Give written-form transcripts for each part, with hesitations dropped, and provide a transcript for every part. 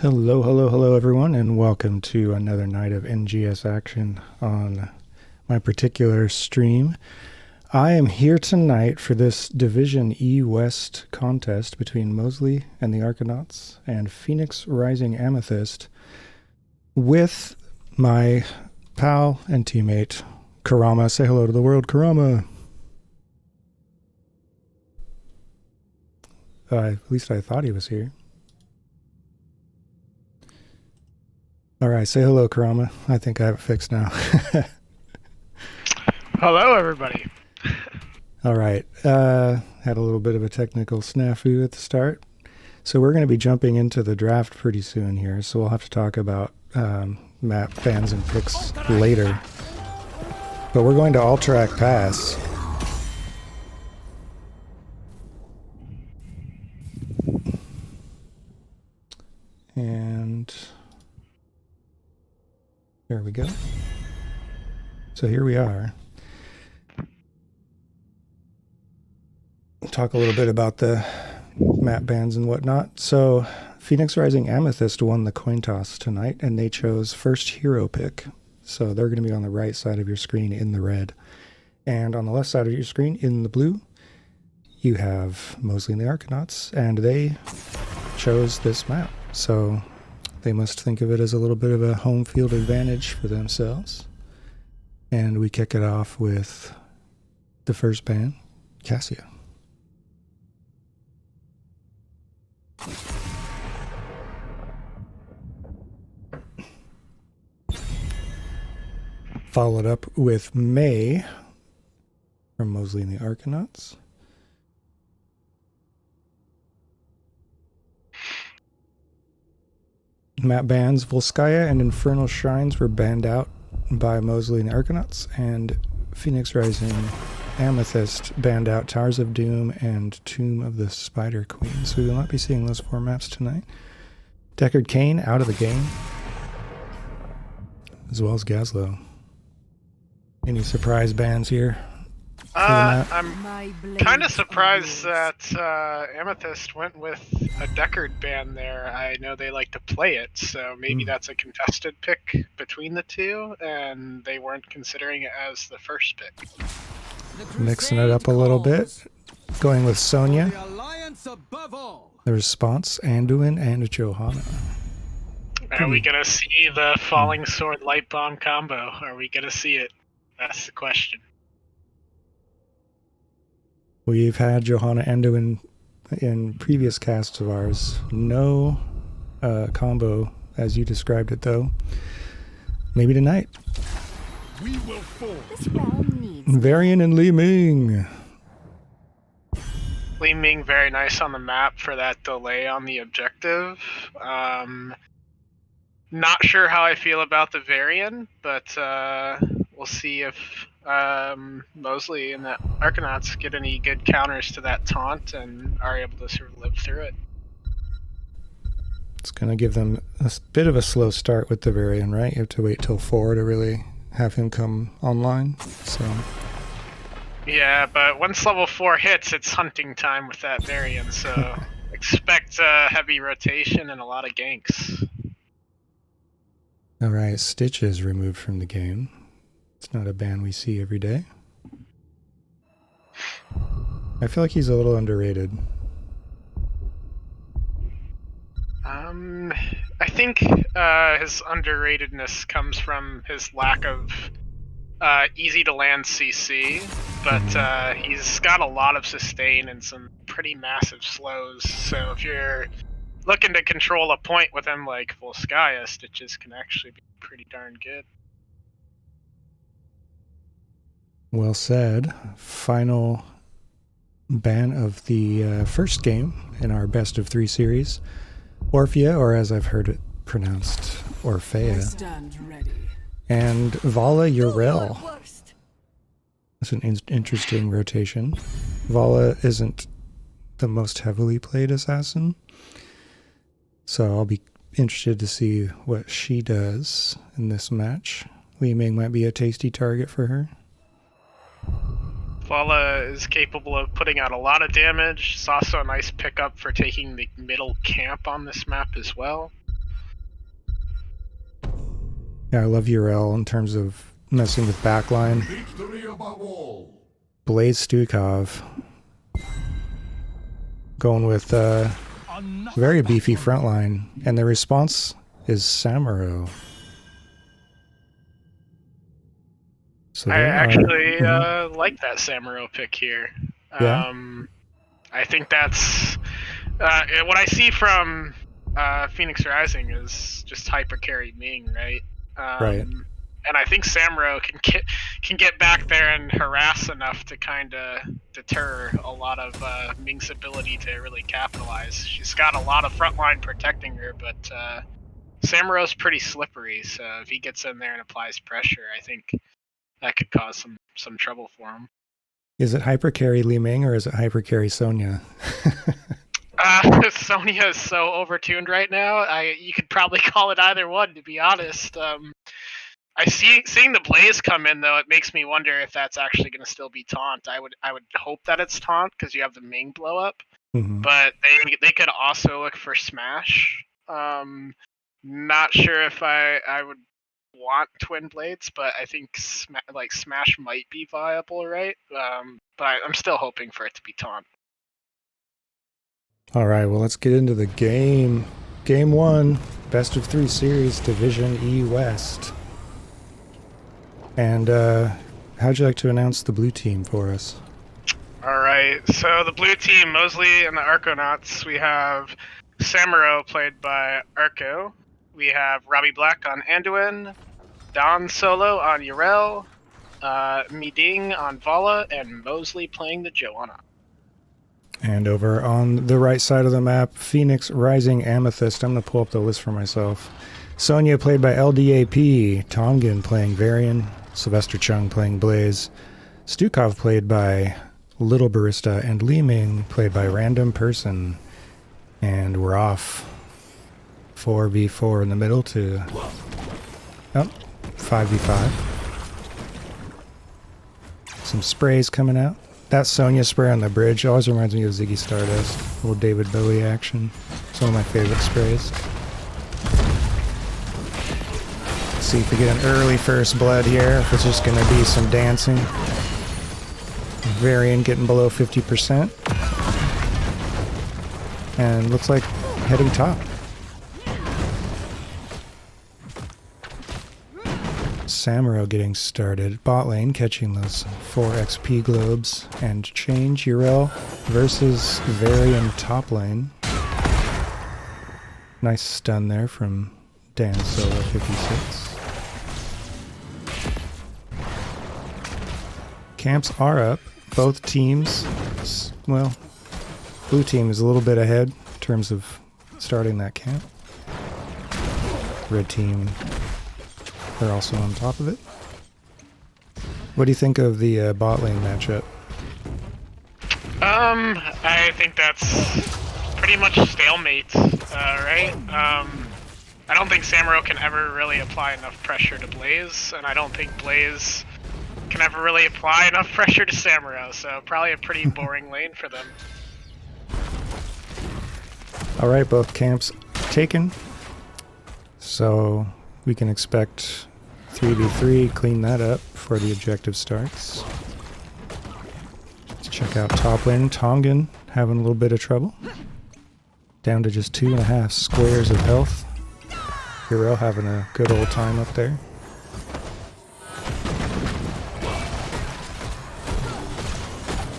Hello, hello, hello, everyone, and welcome to another night of NGS action on my particular stream. I am here tonight for this Division E West contest between Mosley and the Arconauts and Phoenix Rising Amethyst with my pal and teammate, Karama. Say hello to the world, Karama. At least I thought he was here. All right, say hello, Karama. I think I have it fixed now. Hello, everybody. All right, had a little bit of a technical snafu at the start. So we're going to be jumping into the draft pretty soon here, so we'll have to talk about map bans and picks later. But we're going to Alterac Pass. And there we go. So here we are. Talk a little bit about the map bans and whatnot. So Phoenix Rising Amethyst won the coin toss tonight, and they chose first hero pick. So they're going to be on the right side of your screen in the red. And on the left side of your screen in the blue, you have Mosley and the Arconauts, and they chose this map. So they must think of it as a little bit of a home field advantage for themselves. And we kick it off with the first ban, Cassia. Followed up with May from Mosley and the Arconauts. Map bans, Volskaya and Infernal Shrines were banned out by Mosley and the Arconauts, and Phoenix Rising Amethyst banned out Towers of Doom and Tomb of the Spider Queen. So we will not be seeing those four maps tonight. Deckard Cain out of the game, as well as Gazlowe. Any surprise bans here? I'm kind of surprised that Amethyst went with a Deckard ban there. I know they like to play it, so maybe that's a contested pick between the two, and they weren't considering it as the first pick. Mixing it up a little bit. Going with Sonya. The response, Anduin and Johanna. Are we going to see the Falling Sword Light Bomb combo? Are we going to see it? That's the question. We've had Johanna Anduin in previous casts of ours. No combo as you described it, though. Maybe tonight. We will fall. Varian and Li Ming. Li Ming very nice on the map for that delay on the objective. Not sure how I feel about the Varian, but we'll see if Mosley and the Arconauts get any good counters to that taunt and are able to sort of live through it. It's going to give them a bit of a slow start with the Varian, right? You have to wait till 4 to really have him come online. So yeah, but once level 4 hits, it's hunting time with that Varian, so expect heavy rotation and a lot of ganks. Alright, Stitch is removed from the game. It's not a ban we see every day. I feel like he's a little underrated. I think his underratedness comes from his lack of easy to land CC, but he's got a lot of sustain and some pretty massive slows, so if you're looking to control a point with him like Volskaya, Stitches can actually be pretty darn good. Well said. Final ban of the first game in our best of 3 series. Orphea, or as I've heard it pronounced, Orphea. And Vala Yrel. That's an interesting rotation. Vala isn't the most heavily played assassin, so I'll be interested to see what she does in this match. Li Ming might be a tasty target for her. Vala is capable of putting out a lot of damage. It's also a nice pickup for taking the middle camp on this map as well. Yeah, I love Urel in terms of messing with backline. Victory above all. Blaze Stukov. Going with very beefy frontline. And the response is Samuro. So I there actually are, like that Samuro pick here. Yeah? I think that's what I see from Phoenix Rising is just hyper carry Ming, right? Right. And I think Samuro can get back there and harass enough to kind of deter a lot of Ming's ability to really capitalize. She's got a lot of frontline protecting her, but Samuro's pretty slippery. So if he gets in there and applies pressure, I think that could cause some trouble for him. Is it hypercarry Li Ming or is it hypercarry Sonya? Sonya is so overtuned right now. You could probably call it either one, to be honest. Seeing the Blaze come in though, it makes me wonder if that's actually going to still be taunt. I would hope that it's taunt because you have the Ming blow up, but they could also look for Smash. Not sure if I would want Twin Blades, but I think Smash might be viable, right? But I'm still hoping for it to be taunt. All right, well, let's get into the game. Game 1, best of 3 series, Division E West. And how'd you like to announce the blue team for us? All right, so the blue team, Mosley and the Arconauts, we have Samuro played by Arco. We have Robbie Black on Anduin, Don Solo on Urel, Miding on Vala, and Mosley playing the Joanna. And over on the right side of the map, Phoenix Rising Amethyst. I'm going to pull up the list for myself. Sonya played by LDAP, Tongan playing Varian, Sylvester Chung playing Blaze, Stukov played by Little Barista, and Li Ming played by Random Person. And we're off. 4v4 in the middle to 5v5. Some sprays coming out. That Sonya spray on the bridge always reminds me of Ziggy Stardust. A little David Bowie action. It's one of my favorite sprays. Let's see if we get an early first blood here. If it's just going to be some dancing. Varian getting below 50%. And looks like heading top. Samuro getting started. Bot lane catching those 4 XP globes. And change Urel versus Varian top lane. Nice stun there from Dan Solo 56. Camps are up. Both teams, well, blue team is a little bit ahead in terms of starting that camp. Red team, they're also on top of it. What do you think of the bot lane matchup? I think that's pretty much stalemate, right? I don't think Samuro can ever really apply enough pressure to Blaze, and I don't think Blaze can ever really apply enough pressure to Samuro, so probably a pretty boring lane for them. Alright, both camps taken. So we can expect 3v3, clean that up before the objective starts. Let's check out top lane. Tongan having a little bit of trouble. Down to just 2.5 squares of health. Urel having a good old time up there.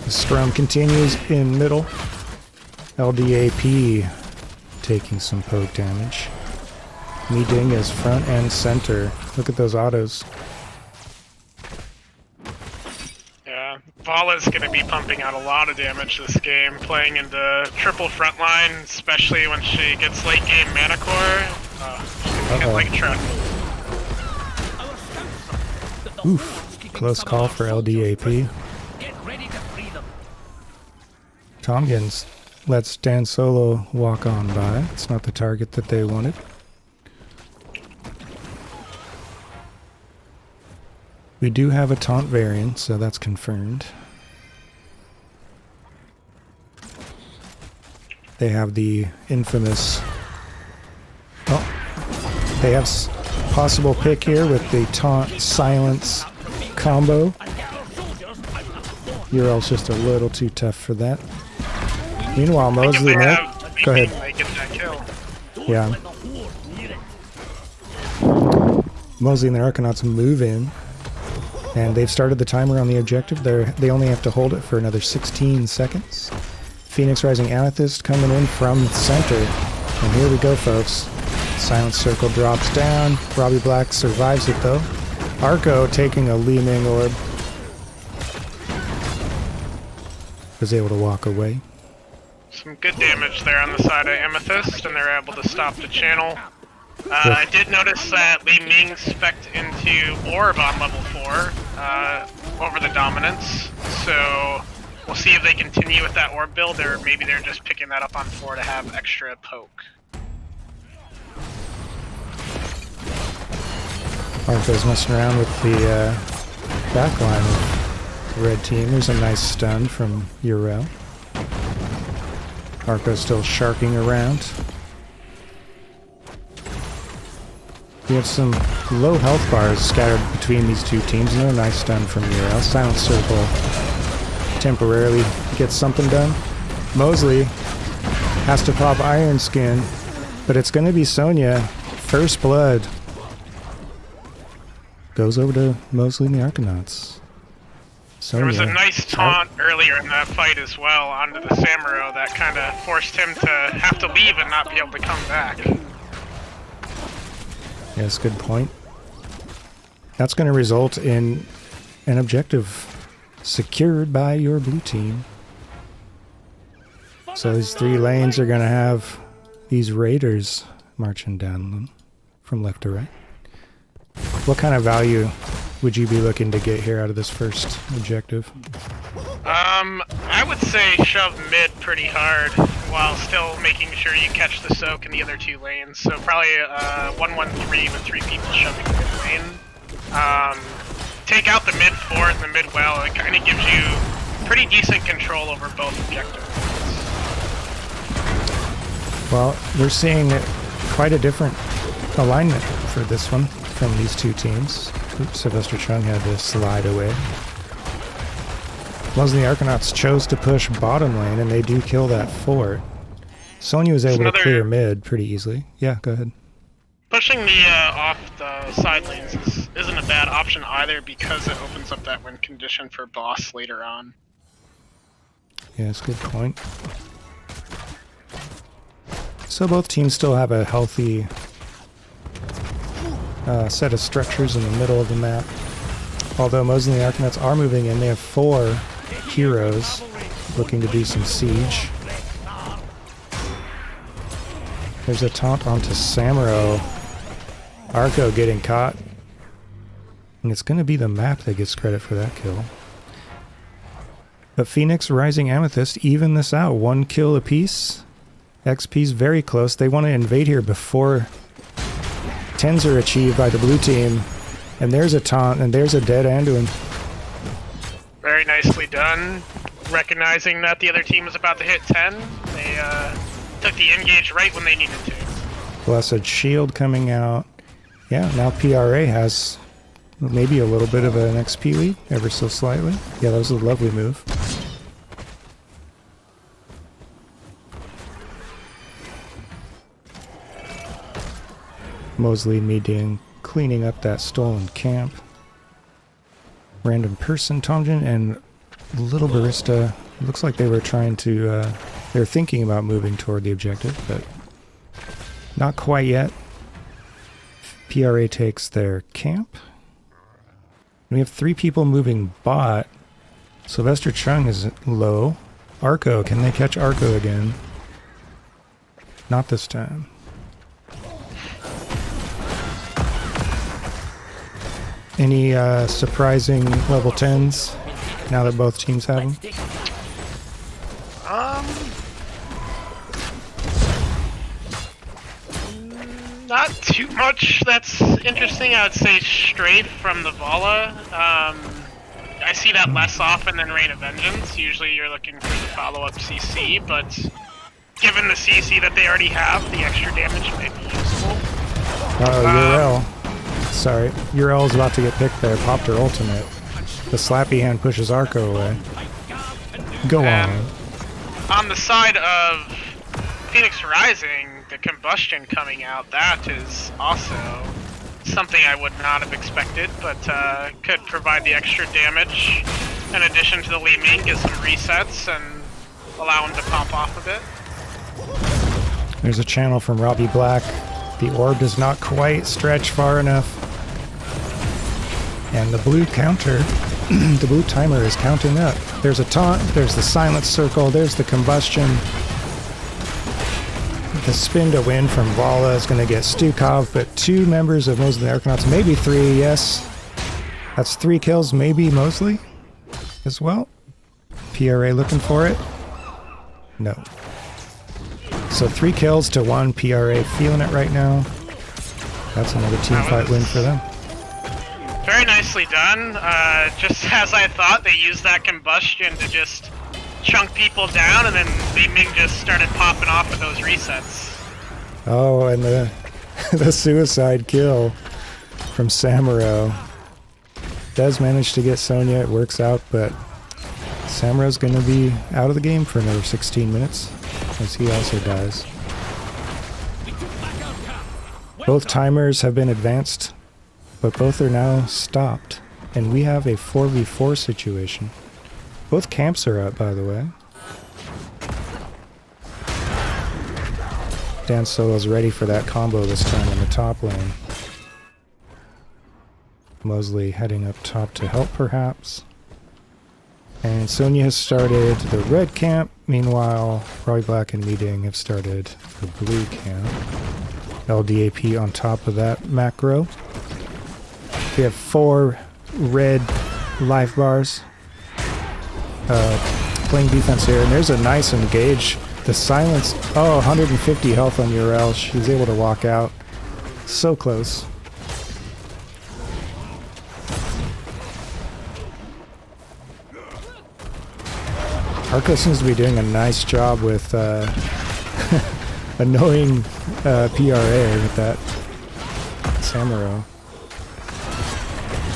The scrum continues in middle. LDAP taking some poke damage. Miding is front and center. Look at those autos. Yeah, Vala's going to be pumping out a lot of damage this game, playing into triple frontline, especially when she gets late game mana core. Hit like a truck. Oof. Close call for LDAP. Tongans lets Dan Solo walk on by. It's not the target that they wanted. We do have a taunt variant, so that's confirmed. They have the infamous... Oh, they have possible pick here with the taunt silence combo. Urel's just a little too tough for that. Meanwhile, Mosley... Go ahead. They get that kill. Yeah. Mosley and the Arconauts move in, and they've started the timer on the objective. They only have to hold it for another 16 seconds. Phoenix Rising Amethyst coming in from center. And here we go, folks. Silent Circle drops down. Robbie Black survives it, though. Arco taking a Li Ming orb. Was able to walk away. Some good damage there on the side of Amethyst, and they're able to stop the channel. I did notice that Li Ming spec'd into Orb on level 4 over the Dominance, so we'll see if they continue with that Orb build, or maybe they're just picking that up on 4 to have extra poke. Arco's messing around with the backline of the red team. There's a nice stun from Urel. Arco's still sharking around. We have some low health bars scattered between these two teams. No nice stun from Urel. Silent Circle temporarily gets something done. Mosley has to pop Iron Skin, but it's going to be Sonya. First blood goes over to Mosley and the Arconauts. Sonya. There was a nice taunt earlier in that fight as well onto the Samuro that kind of forced him to have to leave and not be able to come back. Yes, good point. That's going to result in an objective secured by your blue team. So these 3 lanes are going to have these raiders marching down them from left to right. What kind of value would you be looking to get here out of this first objective? I would say shove mid pretty hard while still making sure you catch the soak in the other 2 lanes. So probably 1-1-3 with 3 people shoving mid lane. Take out the mid fort and the mid well. It kind of gives you pretty decent control over both objectives. Well, we're seeing quite a different alignment for this one from these 2 teams. Oops, Sylvester Chung had to slide away. Mosley and the Arconauts chose to push bottom lane, and they do kill that fort. Sonya was able to clear mid pretty easily. Yeah, go ahead. Pushing the off the side lanes isn't a bad option either, because it opens up that win condition for boss later on. Yeah, that's a good point. So both teams still have a healthy set of structures in the middle of the map. Although Mosley and the Arconauts are moving in, they have 4 heroes looking to do some siege. There's a taunt onto Samuro. Arco getting caught. And it's going to be the map that gets credit for that kill. But Phoenix Rising Amethyst even this out. 1 kill apiece. XP's very close. They want to invade here before 10s are achieved by the blue team. And there's a taunt, and there's a dead Anduin. Very nicely done. Recognizing that the other team was about to hit 10, they took the engage right when they needed to. Blessed Shield coming out. Yeah, now PRA has maybe a little bit of an XP lead, ever so slightly. Yeah, that was a lovely move. Mosley meeting, cleaning up that stolen camp. Random person, Tomjin, and Little Barista. Looks like they were trying to, they were thinking about moving toward the objective, but not quite yet. PRA takes their camp. And we have 3 people moving bot. Sylvester Chung is low. Arco, can they catch Arco again? Not this time. Any surprising level 10s now that both teams have them? Not too much that's interesting. I would say Strafe from the Vala. I see that less often than Rain of Vengeance. Usually you're looking for the follow-up CC, but given the CC that they already have, the extra damage may be useful. Urel. Sorry, Urel's about to get picked there. Popped her ultimate. The slappy hand pushes Arco away. Go on. On the side of Phoenix Rising, the combustion coming out, that is also something I would not have expected, but could provide the extra damage in addition to the Li Ming, get some resets and allow him to pop off a bit. There's a channel from Robbie Black. The orb does not quite stretch far enough. And the blue counter, the blue timer is counting up. There's a taunt, there's the silence circle, there's the combustion. The spin to win from Vala is going to get Stukov, but 2 members of Mosley the Arconauts, maybe 3, yes. That's 3 kills, maybe Mosley as well. PRA looking for it. No. So 3 kills to 1, PRA feeling it right now. That's another team fight win for them. Very nicely done. Just as I thought, they used that combustion to just chunk people down, and then Li Ming just started popping off with those resets. Oh, and the the suicide kill from Samuro. Does manage to get Sonya, it works out, but Samuro's going to be out of the game for another 16 minutes, as he also dies. Both timers have been advanced, but both are now stopped, and we have a 4v4 situation. Both camps are up, by the way. Dan Solo's ready for that combo this time in the top lane. Mosley heading up top to help, perhaps. And Sonya has started the red camp. Meanwhile, Roy Black and Meeting have started the blue camp. LDAP on top of that macro. We have 4 red life bars. Playing defense here, and there's a nice engage. The silence, 150 health on Urel. She's able to walk out. So close. Arco seems to be doing a nice job with annoying PRA with that Samuro.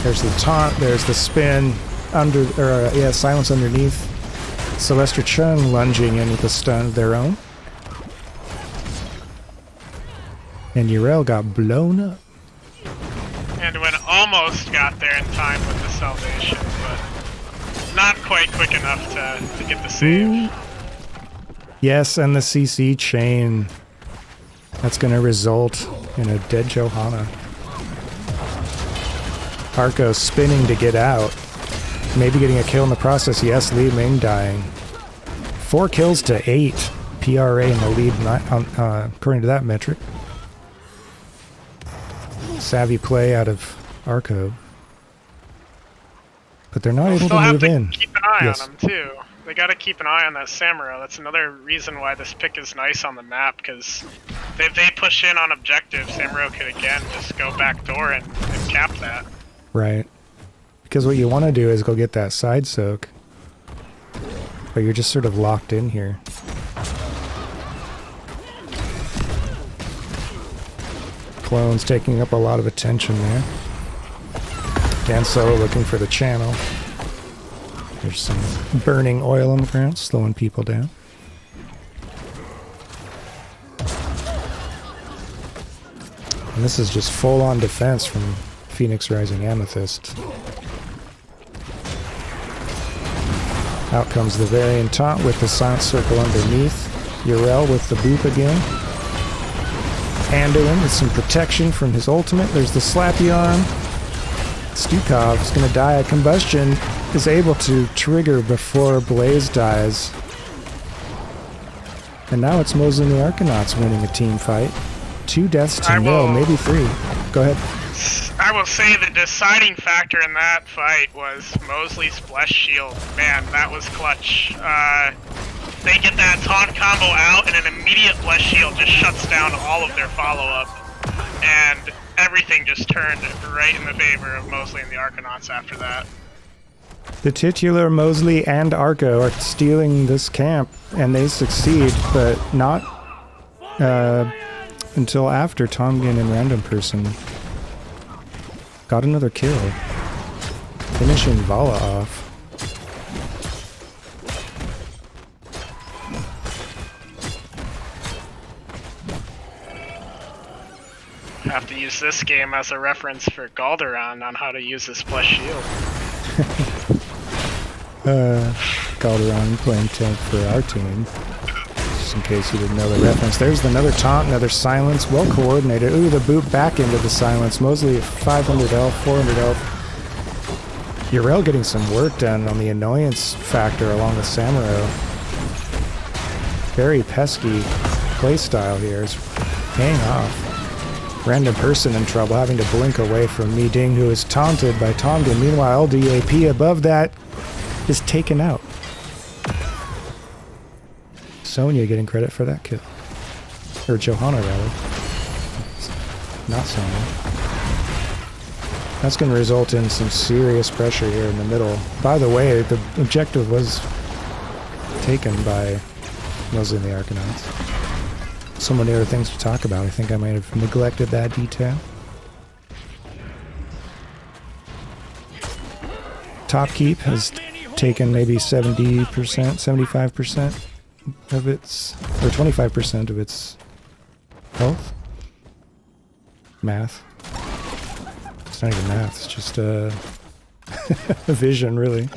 There's the taunt, there's the spin, silence underneath. Celestra Chung lunging in with a stun of their own. And Urel got blown up. And when almost got there in time with the salvation, but not quite quick enough to get the save. Ooh. Yes, and the CC chain. That's going to result in a dead Johanna. Arco spinning to get out. Maybe getting a kill in the process. Yes, Li Ming dying. 4 kills to 8. PRA in the lead, according to that metric. Savvy play out of Arco. But they're not able to move in. Keep an eye on them, too. They gotta keep an eye on that Samuro. That's another reason why this pick is nice on the map, because if they push in on objective, Samuro could again just go backdoor and cap that. Right. Because what you want to do is go get that side soak. But you're just sort of locked in here. Clone's taking up a lot of attention there. Dan Solo looking for the channel. There's some burning oil on the ground, slowing people down. And this is just full-on defense from Phoenix Rising Amethyst. Out comes the Varian taunt with the silent circle underneath. Urel with the boop again. Anduin with some protection from his ultimate. There's the slappy arm. Stukov is going to die. A combustion is able to trigger before Blaze dies. And now it's Mosley and the Arconauts winning a team fight. 2 deaths to 0, maybe 3. Go ahead. I will say the deciding factor in that fight was Mosley's Blessed Shield. Man, that was clutch. They get that taunt combo out, and an immediate Blessed Shield just shuts down all of their follow-up. And everything just turned right in the favor of Mosley and the Arconauts after that. The titular Mosley and Arco are stealing this camp, and they succeed, but not until after Tomgan and Random Person Got another kill. Finishing Vala off. Have to use this game as a reference for Galderon on how to use his plus shield. Calderon playing tank for our team. Just in case you didn't know the reference. There's another taunt, another silence. Well coordinated. Ooh, the boot back into the silence. Mosley at 500 health, 400 health. Yrel getting some work done on the annoyance factor along with Samuro. Very pesky playstyle here is paying off. Random person in trouble, having to blink away from Mi Ding, who is taunted by Tomden. Meanwhile, LDAP above that is taken out. Sonya getting credit for that kill. Or Johanna, rather. Not Sonya. That's going to result in some serious pressure here in the middle. By the way, the objective was taken by Mosley and the Arconauts. So many other things to talk about. I think I might have neglected that detail. Top Keep has taken maybe 70%, 75% of its, or 25% of its health. Math. It's not even math, it's just a vision, really.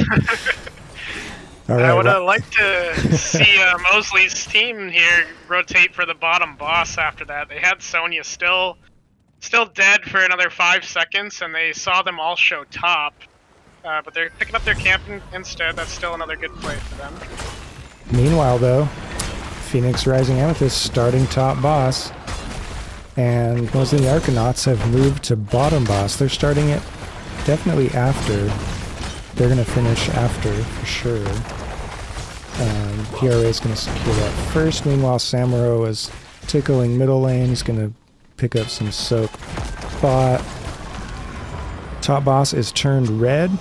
All right, I would have liked to see Mosley's team here rotate for the bottom boss after that. They had Sonya still dead for another 5 seconds, and they saw them all show top. But they're picking up their camp instead. That's still another good play for them. Meanwhile, though, Phoenix Rising Amethyst starting top boss, and most of the Arconauts have moved to bottom boss. They're starting it definitely after. They're going to finish after, for sure. PRA is going to secure that first. Meanwhile, Samuro is tickling middle lane. He's going to pick up some soak bot. Top boss is turned red.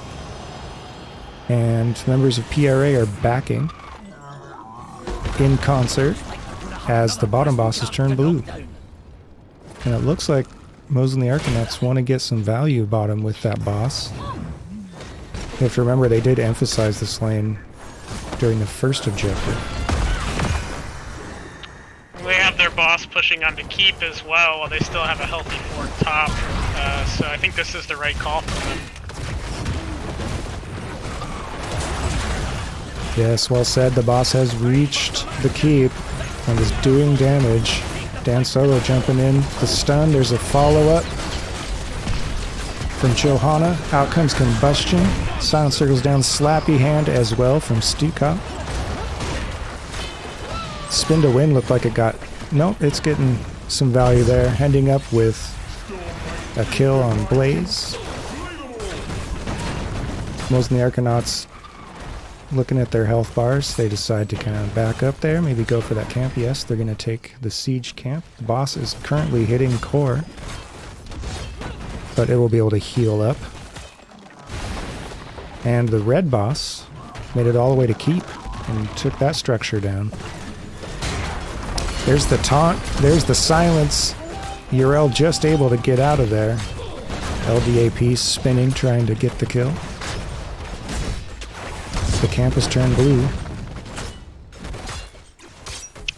And members of PRA are backing in concert as the bottom boss is turned blue. And it looks like Mosley and the Arconauts want to get some value bottom with that boss. You have to remember they did emphasize this lane during the first objective. They have their boss pushing on to keep as well, while they still have a healthy forward top. So I think this is the right call for them. Yes, well said. The boss has reached the keep and is doing damage. Dan Solo jumping in. The stun, there's a follow-up from Johanna. Out comes Combustion. Silent circles down. Slappy Hand as well from Stukop. Spin to Win looked like it got... Nope, it's getting some value there. Ending up with a kill on Blaze. Most of the Arconauts looking at their health bars. They decide to kind of back up there. Maybe go for that camp. Yes, they're going to take the siege camp. The boss is currently hitting core, but it will be able to heal up. And the red boss made it all the way to keep and took that structure down. There's the taunt. There's the silence. Yrel just able to get out of there. LDAP spinning, trying to get the kill. The camp is turned blue.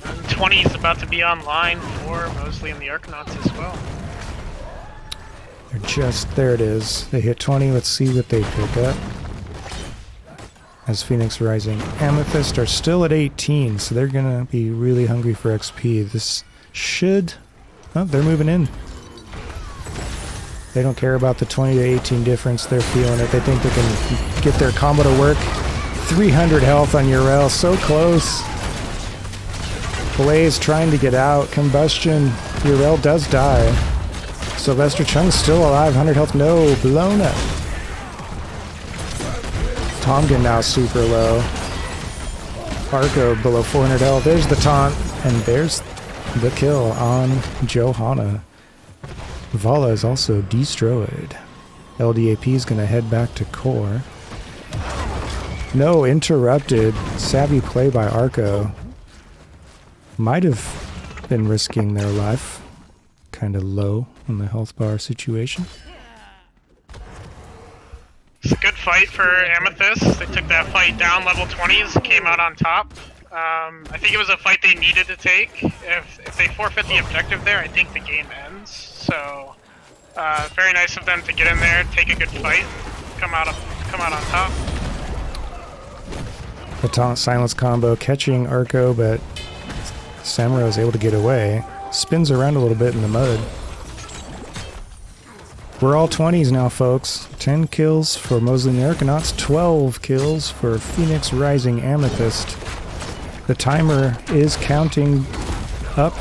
And 20 is about to be online for Mosley and the Arconauts as well. They're just... There it is. They hit 20. Let's see what they pick up. As Phoenix Rising Amethyst are still at 18, so they're going to be really hungry for XP. This should... Oh, they're moving in. They don't care about the 20 to 18 difference. They're feeling it. They think they can get their combo to work. 300 health on Yrel. So close. Blaze trying to get out. Combustion. Yrel does die. Sylvester Chung's still alive. 100 health. No. Blown up. Tomgen now super low. Arco below 400 health. There's the taunt. And there's the kill on Johanna. Vala is also destroyed. LDAP is going to head back to core. No, interrupted. Savvy play by Arco. Might have been risking their life. Kind of low on the health bar situation. It's a good fight for Amethyst. They took that fight down level 20s, came out on top. I think it was a fight they needed to take. If they forfeit the objective there, I think the game ends. So, very nice of them to get in there, take a good fight, and come out on top. The taunt silence combo catching Arco, but Samuro is able to get away. Spins around a little bit in the mud. We're all 20s now, folks. 10 kills for Mosley and the Arconauts, 12 kills for Phoenix Rising Amethyst. The timer is counting up.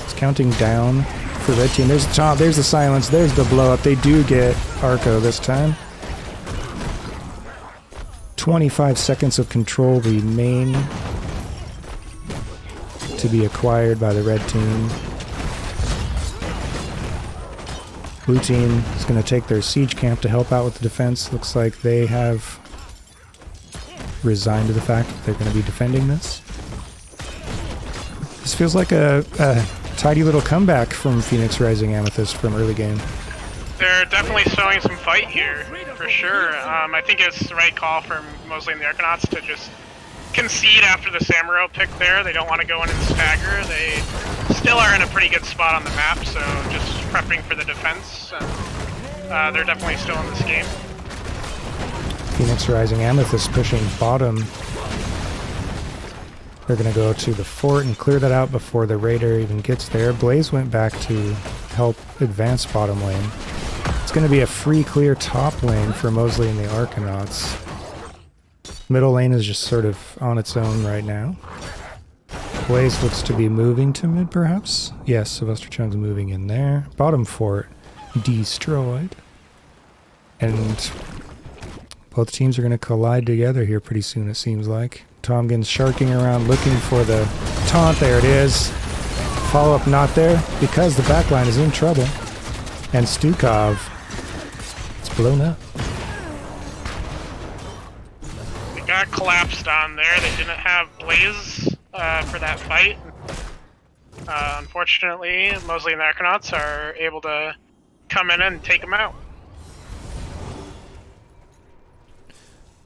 It's counting down for red team. There's the taunt, there's the silence, there's the blow up. They do get Arco this time. 25 seconds of control remain to be acquired by the red team. Blue team is going to take their siege camp to help out with the defense. Looks like they have resigned to the fact that they're going to be defending this. This feels like a tidy little comeback from Phoenix Rising Amethyst from early game. They're definitely showing some fight here, for sure. I think it's the right call for Mosley and the Arconauts to just concede after the Samuro pick there. They don't want to go in and stagger. They still are in a pretty good spot on the map, so just prepping for the defense. And, they're definitely still in this game. Phoenix Rising Amethyst pushing bottom. They're going to go to the fort and clear that out before the raider even gets there. Blaze went back to help advance bottom lane. It's going to be a free clear top lane for Mosley and the Arconauts. Middle lane is just sort of on its own right now. Blaze looks to be moving to mid, perhaps? Yes, Sylvester Chung's moving in there. Bottom fort destroyed. And both teams are going to collide together here pretty soon, it seems like. Tomgin's sharking around looking for the taunt. There it is. Follow-up not there because the backline is in trouble. And Stukov, it's blown up. They got collapsed on there. They didn't have Blaze for that fight. Unfortunately, Mosley and the Arconauts are able to come in and take them out.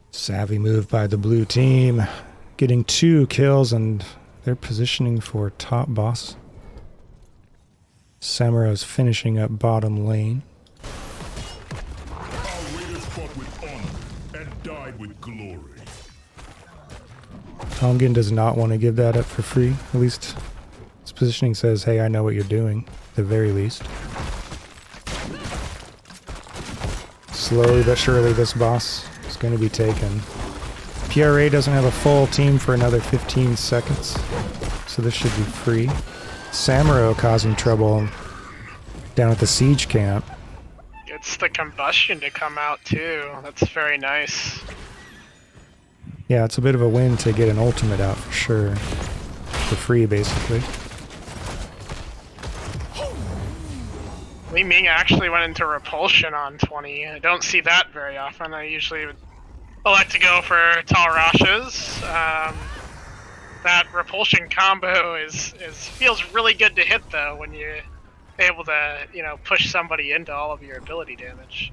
Savvy move by the blue team. Getting 2 kills, and they're positioning for top boss. Samuro's finishing up bottom lane. Our raiders fought with honor and died with glory. Tomgin does not want to give that up for free. At least his positioning says, hey, I know what you're doing. At the very least. Slowly but surely this boss is going to be taken. PRA doesn't have a full team for another 15 seconds, so this should be free. Samuro causing trouble down at the siege camp. Gets the combustion to come out too. That's very nice. Yeah, it's a bit of a win to get an ultimate out for sure. For free, basically. Li Ming actually went into repulsion on 20. I don't see that very often. I usually would elect to go for Tall Rashes. That repulsion combo feels really good to hit though when you're able to, push somebody into all of your ability damage.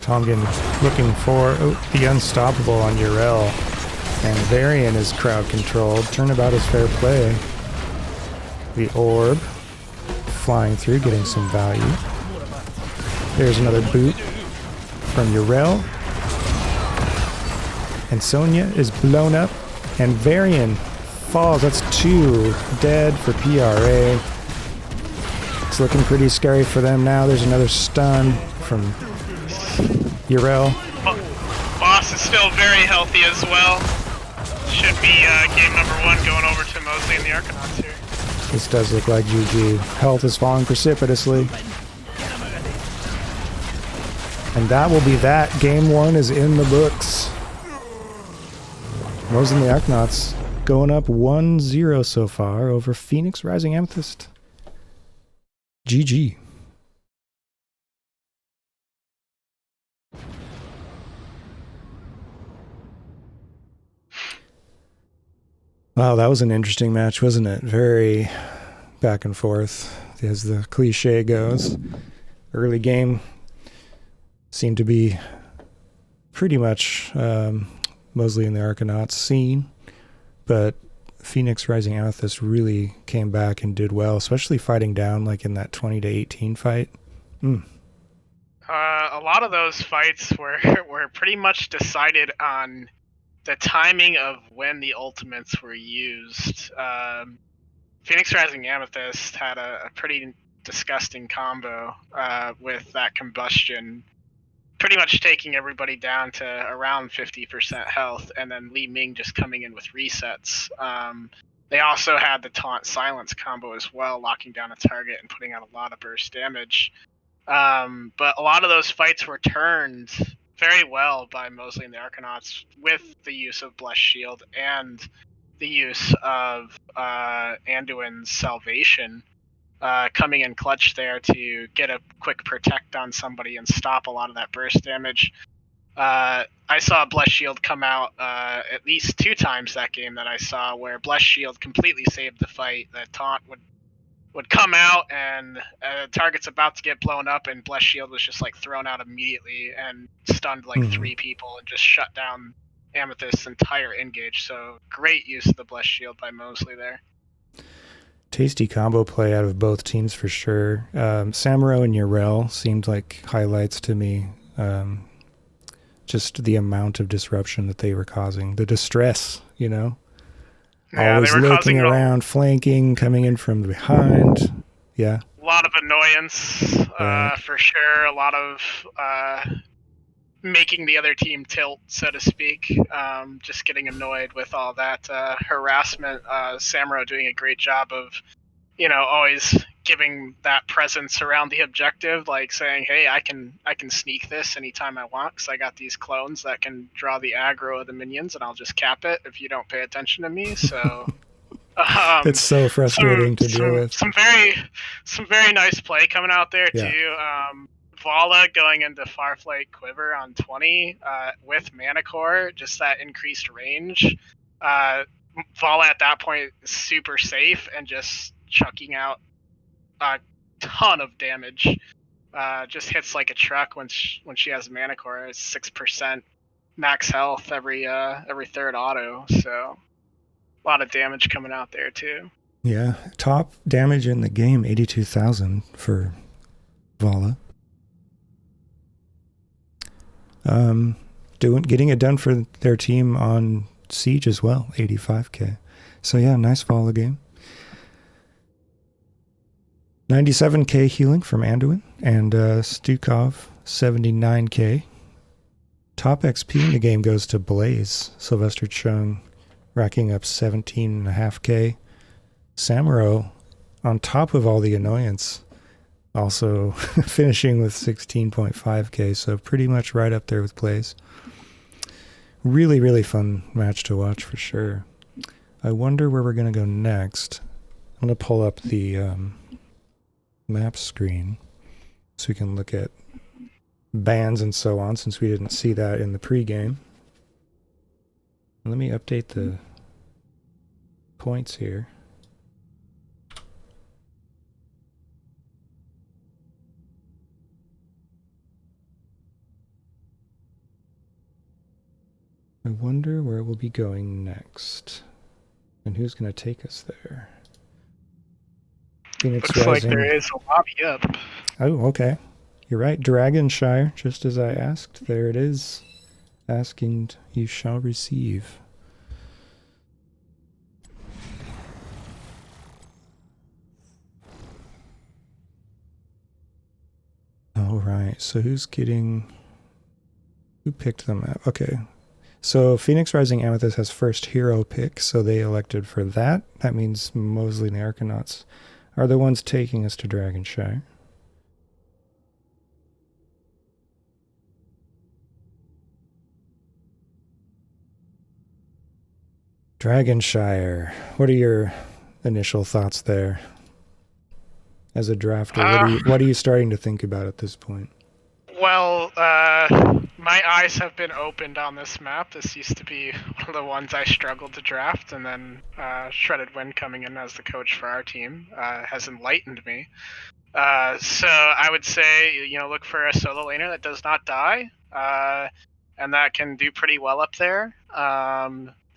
Tomgin looking for the unstoppable on Urel. And Varian is crowd controlled. Turnabout is fair play. The orb flying through, getting some value. There's another boot from Urel. And Sonya is blown up, and Varian falls. That's 2 dead for PRA. It's looking pretty scary for them now. There's another stun from Urel. Boss is still very healthy as well. Should be game number 1 going over to Mosley and the Arconauts here. This does look like GG. Health is falling precipitously. And that will be that. Game 1 is in the books. Mosley and the Arconauts going up 1-0 so far over Phoenix Rising Amethyst. GG. Wow, that was an interesting match, wasn't it? Very back and forth, as the cliche goes. Early game, seemed to be pretty much Mosley and the Arconauts scene, but Phoenix Rising Amethyst really came back and did well, especially fighting down like in that 20-18 fight. A lot of those fights were pretty much decided on the timing of when the ultimates were used. Phoenix Rising Amethyst had a pretty disgusting combo with that combustion, pretty much taking everybody down to around 50% health, and then Li Ming just coming in with resets. They also had the taunt silence combo as well, locking down a target and putting out a lot of burst damage. But a lot of those fights were turned very well by Mosley and the Arconauts with the use of Blessed Shield and the use of Anduin's Salvation coming in clutch there to get a quick protect on somebody and stop a lot of that burst damage. I saw Blessed Shield come out at least 2 times that game that I saw where Blessed Shield completely saved the fight. The taunt would come out and target's about to get blown up, and Blessed Shield was just like thrown out immediately and stunned like 3 people and just shut down Amethyst's entire engage. So great use of the Blessed Shield by Mosley there. Tasty combo play out of both teams for sure. Samuro and Yrel seemed like highlights to me. Just the amount of disruption that they were causing, the distress, you know, always looking around, flanking, coming in from behind. Yeah, a lot of annoyance, for sure. A lot of making the other team tilt, so to speak. Just getting annoyed with all that harassment. Samuro doing a great job of, always giving that presence around the objective, like saying, hey, I can sneak this anytime I want because I got these clones that can draw the aggro of the minions, and I'll just cap it if you don't pay attention to me. So it's so frustrating to deal with. Some very nice play coming out there too. Vala going into Farflight Quiver on 20 with Mana Core, just that increased range. Vala at that point is super safe and just chucking out a ton of damage. Just hits like a truck when she has Mana Core. It's 6% max health every third auto. So a lot of damage coming out there too. Yeah, top damage in the game, 82,000 for Vala. Getting it done for their team on Siege as well, 85k. So yeah, nice Vala game. 97k healing from Anduin, and Stukov, 79k. Top XP in the game goes to Blaze, Sylvester Chung, racking up 17.5k. Samuro, on top of all the annoyance, also finishing with 16.5k, so pretty much right up there with Blaze. Really, really fun match to watch for sure. I wonder where we're going to go next. I'm going to pull up the map screen so we can look at bans and so on, since we didn't see that in the pregame. Let me update the points here. I wonder where we'll be going next, and who's going to take us there. Phoenix Looks Rising. like there is a lobby up. Oh, okay. You're right. Dragonshire, just as I asked. There it is. Asking, you shall receive. All right. So who picked them up? Okay. So Phoenix Rising Amethyst has first hero pick, so they elected for that. That means Mosley and the Arconauts are the ones taking us to Dragonshire. Dragonshire. What are your initial thoughts there? As a drafter, what are you starting to think about at this point? Well, my eyes have been opened on this map. This used to be one of the ones I struggled to draft, and then Shredded Wind coming in as the coach for our team has enlightened me. So I would say, look for a solo laner that does not die, and that can do pretty well up there.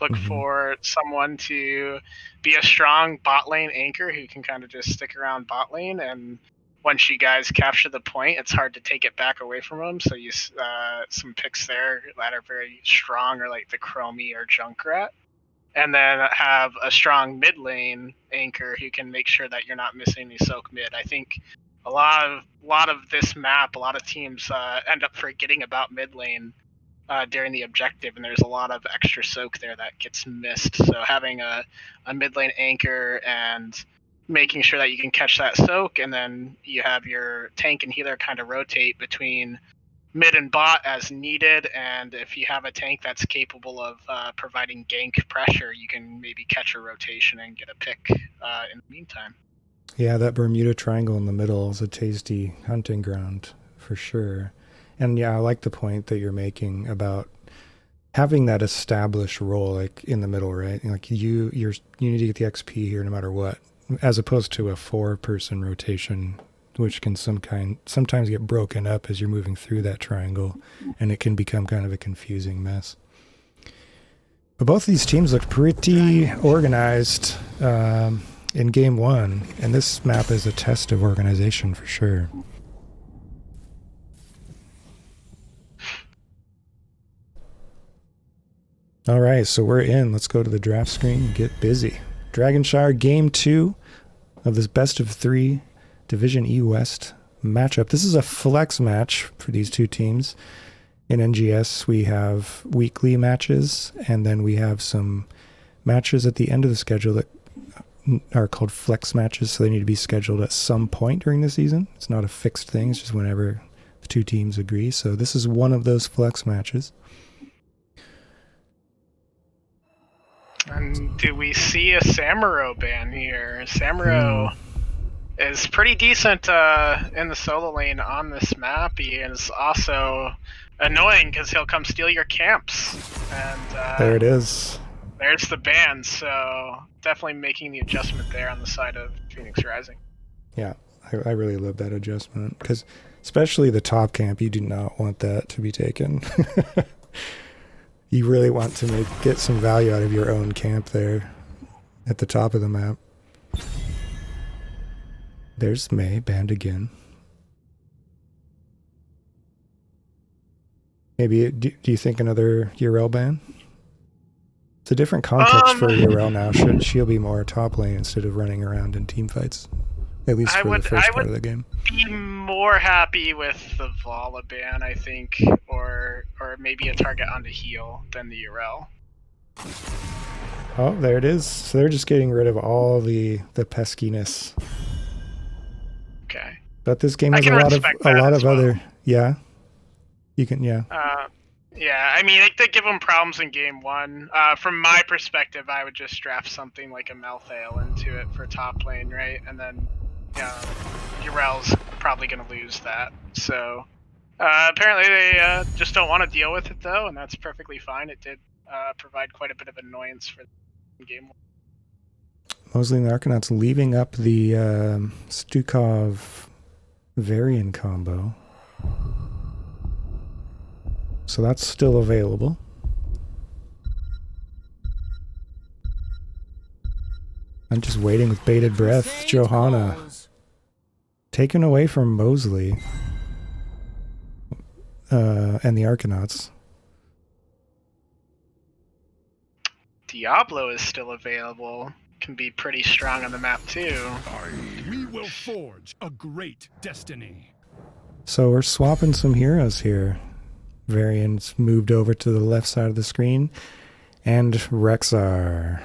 Look for someone to be a strong bot lane anchor who can kind of just stick around bot lane, and once you guys capture the point, it's hard to take it back away from them. So you some picks there that are very strong, or like the Chromie or Junkrat. And then have a strong mid lane anchor who can make sure that you're not missing the soak mid. I think a lot of this map, a lot of teams end up forgetting about mid lane during the objective, and there's a lot of extra soak there that gets missed. So having a mid lane anchor and making sure that you can catch that soak, and then you have your tank and healer kind of rotate between mid and bot as needed, and if you have a tank that's capable of providing gank pressure, you can maybe catch a rotation and get a pick in the meantime. Yeah, that Bermuda Triangle in the middle is a tasty hunting ground for sure. And yeah, I like the point that you're making about having that established role, like in the middle, right? Like you need to get the XP here no matter what, as opposed to a 4-person rotation, which can sometimes get broken up as you're moving through that triangle, and it can become kind of a confusing mess. But both of these teams look pretty organized in game one, and this map is a test of organization for sure. All right, so we're in. Let's go to the draft screen and get busy. Dragonshire game 2 of this best of 3 Division E West matchup. This is a flex match for these two teams. In NGS, we have weekly matches, and then we have some matches at the end of the schedule that are called flex matches, so they need to be scheduled at some point during the season. It's not a fixed thing, it's just whenever the two teams agree. So this is one of those flex matches. And do we see a Samuro ban here? Samuro is pretty decent in the solo lane on this map. He is also annoying because he'll come steal your camps. And there it is. There's the ban, so definitely making the adjustment there on the side of Phoenix Rising. Yeah, I really love that adjustment, because especially the top camp, you do not want that to be taken. You really want to get some value out of your own camp there at the top of the map. There's May, banned again. Maybe, do you think another Urel ban? It's a different context for Urel now. She'll be more top lane instead of running around in team fights, at least for the first part of the game. Be more happy with the Vala ban, I think, or maybe a target on the heal than the Urel. Oh, there it is. So they're just getting rid of all the peskiness. Okay. But this game has a lot of other. Yeah. You can. Yeah. Yeah, I mean, they give them problems in game one. From my perspective, I would just draft something like a Malthael into it for top lane, right? And then, Urel's probably going to lose that. So, apparently they just don't want to deal with it, though, and that's perfectly fine. It did provide quite a bit of annoyance for game one. Mosley and the Arconauts leaving up the Stukov Varian combo. So that's still available. I'm just waiting with bated breath. Johanna taken away from Mosley and the Arconauts. Diablo is still available. Can be pretty strong on the map too. We will forge a great destiny. So we're swapping some heroes here. Varian's moved over to the left side of the screen, and Rexar,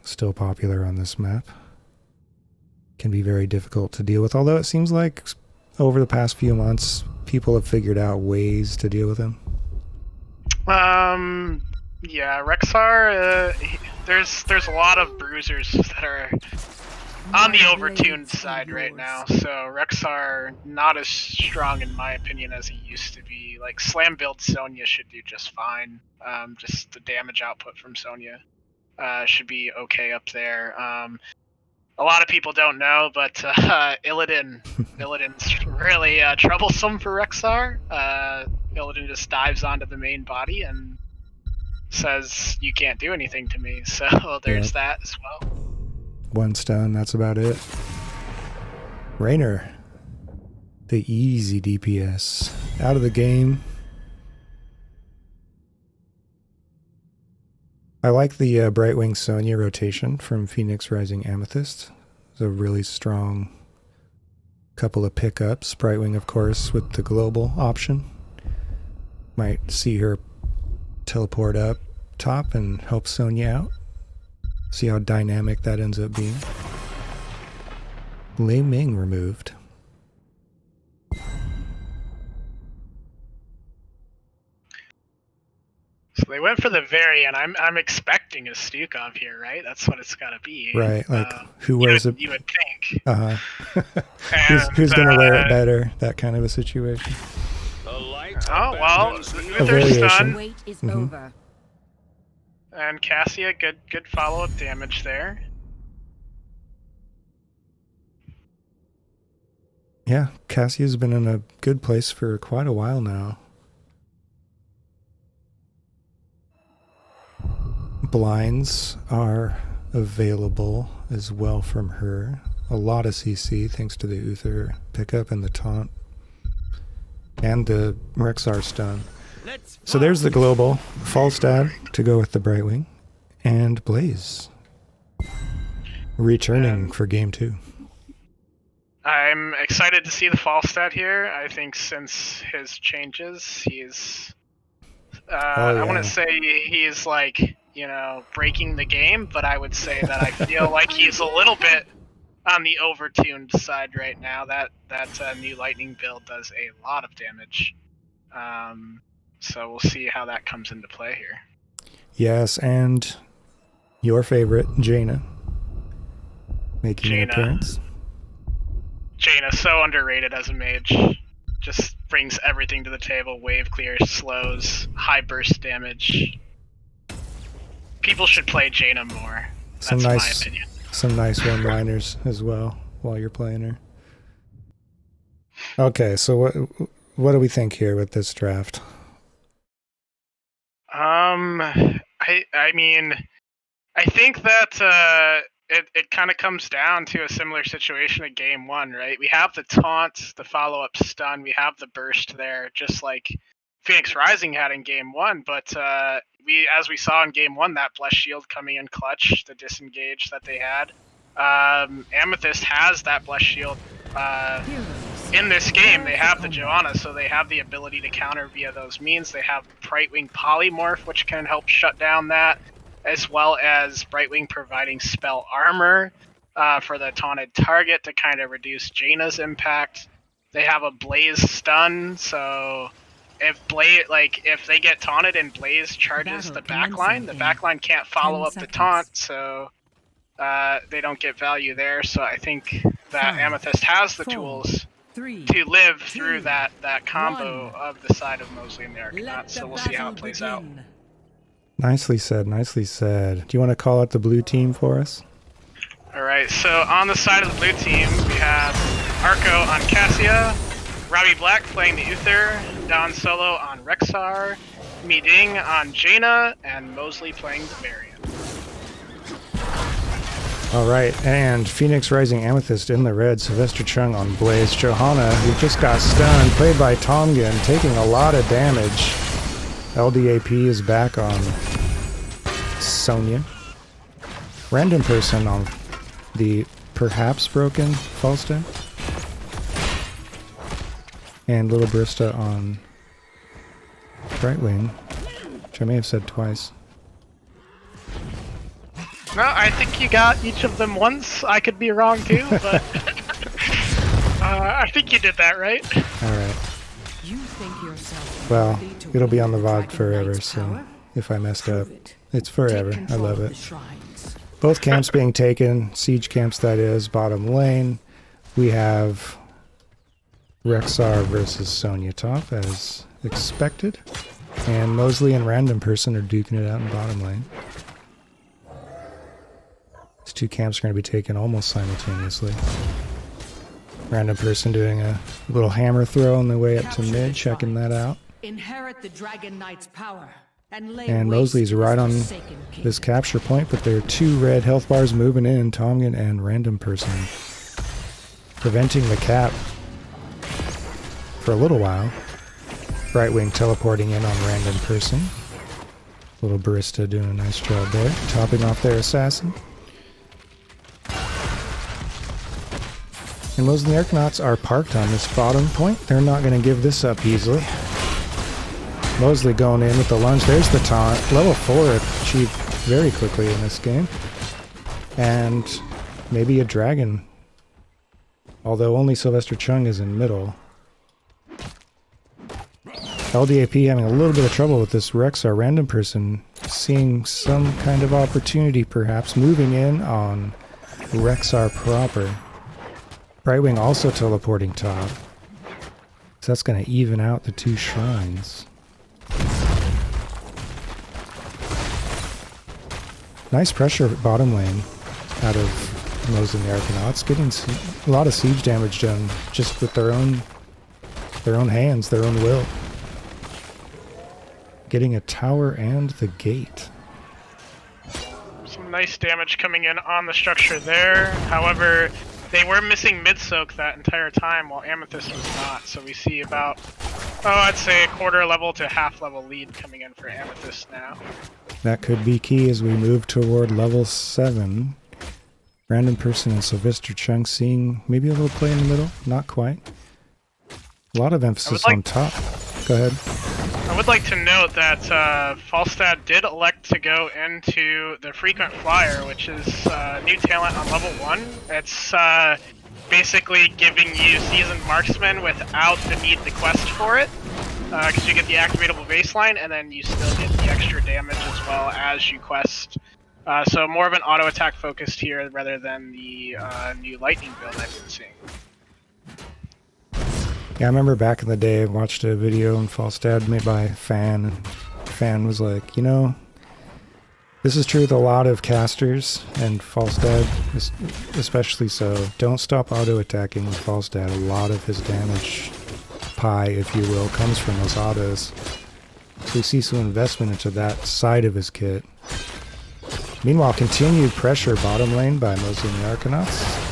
still popular on this map. Can be very difficult to deal with, although it seems like over the past few months people have figured out ways to deal with him. Yeah, Rexar, there's a lot of bruisers that are on the overtuned side right now, so Rexar not as strong in my opinion as he used to be. Like slam build Sonya should do just fine. Just the damage output from Sonya should be okay up there. a lot of people don't know, but Illidan's really troublesome for Rexxar. Illidan just dives onto the main body and says, "You can't do anything to me." So there's that as well. 1 stun, that's about it. Raynor, the easy DPS, out of the game. I like the Brightwing Sonya rotation from Phoenix Rising Amethyst. It's a really strong couple of pickups. Brightwing, of course, with the global option. Might see her teleport up top and help Sonya out. See how dynamic that ends up being. Lei Ming removed. So they went for the variant. I'm expecting a Stukov here, right? That's what it's got to be. Right, like who wears it? You would think. Who's going to wear it better? That kind of a situation. Oh well, A variation. Wait is over. And Cassia, good follow-up damage there. Yeah, Cassia's been in a good place for quite a while now. Blinds are available as well from her. A lot of CC thanks to the Uther pickup and the taunt. And the Rexxar stun. So there's the global. Falstad to go with the Brightwing. And Blaze. Returning for game 2. I'm excited to see the Falstad here. I think since his changes, he's... I wouldn't say he's like, breaking the game, but I would say that I feel like he's a little bit on the overtuned side right now. That new lightning build does a lot of damage. So we'll see how that comes into play here. Yes, and your favorite, Jaina, making an appearance. Jaina, so underrated as a mage. Just brings everything to the table. Wave clear, slows, high burst damage. People should play Jaina more. That's my opinion. Some nice one-liners as well while you're playing her. Okay, so what do we think here with this draft? I mean, I think that it kind of comes down to a similar situation at game 1, right? We have the taunt, the follow-up stun, we have the burst there, just like Phoenix Rising had in game 1, but as we saw in game 1, that Blessed Shield coming in clutch, the disengage that they had. Amethyst has that Blessed Shield in this game. They have the Joanna, so they have the ability to counter via those means. They have Brightwing Polymorph, which can help shut down that, as well as Brightwing providing spell armor for the taunted target to kind of reduce Jaina's impact. They have a Blaze stun, so if they get taunted and Blaze charges the backline can't follow up the taunt, so they don't get value there. So I think that Amethyst has the tools to live through that combo of the side of Mosley and the Arconauts. So we'll see how it plays out. Nicely said, nicely said. Do you want to call out the blue team for us? Alright, so on the side of the blue team, we have Arco on Cassia, Robbie Black playing the Uther, Don Solo on Rexxar, Mi Ding on Jaina, and Mosley playing the Varian. Alright, and Phoenix Rising Amethyst in the red, Sylvester Chung on Blaze, Johanna, who just got stunned, played by Tomgan, taking a lot of damage. LDAP is back on Sonya. Random person on the perhaps broken Falstad. And Little Brista on Brightwing, which I may have said twice. No, I think you got each of them once. I could be wrong too, but I think you did that right. Alright. Well, it'll be on the VOD forever, so if I messed up, it's forever. I love it. Both camps being taken, siege camps that is, bottom lane. We have Rexxar versus Sonya top, as expected. And Mosley and Random Person are duking it out in bottom lane. These two camps are going to be taken almost simultaneously. Random person doing a little hammer throw on the way up to mid, checking that out. Inherit the Dragon Knight's power And Mosley's right on this capture point, but there are two red health bars moving in, Tomgan and Random Person, preventing the cap for a little while. Right wing teleporting in on Random Person. Little Barista doing a nice job there, topping off their assassin. And Mosley and the Arconauts are parked on this bottom point. They're not going to give this up easily. Mosley going in with the lunge. There's the taunt. Level 4 achieved very quickly in this game. And maybe a dragon. Although only Sylvester Chung is in middle. LDAP having a little bit of trouble with this Rexar. Random Person seeing some kind of opportunity perhaps. Moving in on Rexar proper. Brightwing also teleporting top. So that's going to even out the two shrines. Nice pressure bottom lane out of Mosley and the Arconauts. Getting a lot of siege damage done just with their own hands, their own will. Getting a tower and the gate. Some nice damage coming in on the structure there. However, they were missing mid-soak that entire time while Amethyst was not. So we see about, I'd say a quarter level to half level lead coming in for Amethyst now. That could be key as we move toward level 7. Random Person and Sylvester Chung seeing maybe a little play in the middle. Not quite. A lot of emphasis on top. Go ahead. I would like to note that Falstad did elect to go into the Frequent Flyer, which is new talent on level 1. It's basically giving you Seasoned Marksman without the need to quest for it, because you get the activatable baseline, and then you still get the extra damage as well as you quest. So more of an auto attack focused here rather than the new lightning build I've been seeing. Yeah, I remember back in the day I watched a video on Falstad made by Fan, and Fan was like, you know, this is true with a lot of casters, and Falstad especially so. Don't stop auto-attacking with Falstad. A lot of his damage pie, if you will, comes from those autos. So we see some investment into that side of his kit. Meanwhile, continued pressure bottom lane by Mosley and the Arconauts.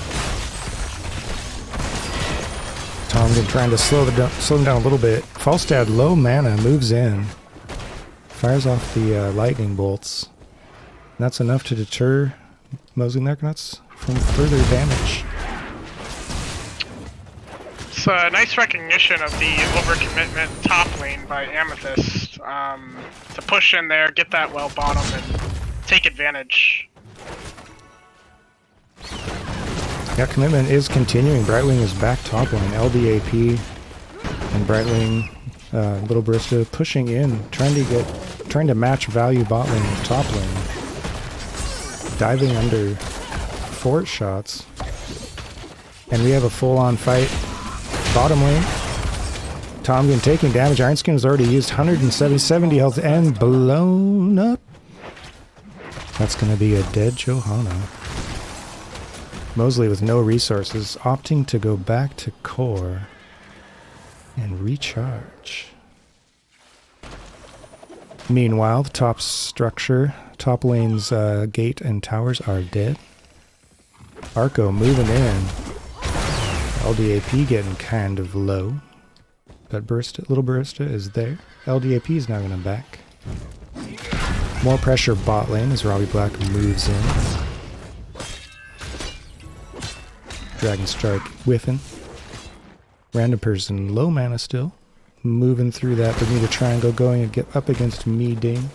Tomgan trying to slow them down a little bit. Falstad, low mana, moves in. Fires off the lightning bolts. And that's enough to deter Mosley and the Arconauts from further damage. It's a nice recognition of the overcommitment top lane by Amethyst to push in there, get that well bottom, and take advantage. Yeah, commitment is continuing. Brightwing is back top lane. LDAP and Brightwing, Little Barista pushing in, trying to match value bot lane with top lane. Diving under fort shots. And we have a full-on fight bottom lane. Tomgan taking damage. Iron Skin has already used 170 health and blown up. That's going to be a dead Johanna. Mosley with no resources, opting to go back to core and recharge. Meanwhile, the top structure, top lane's gate and towers are dead. Arco moving in. LDAP getting kind of low. But Little Barista is there. LDAP is now going to back. More pressure bot lane as Robbie Black moves in. Dragon Strike whiffing. Random Person, low mana still. Moving through that Bermuda Triangle, going and get up against me Ding.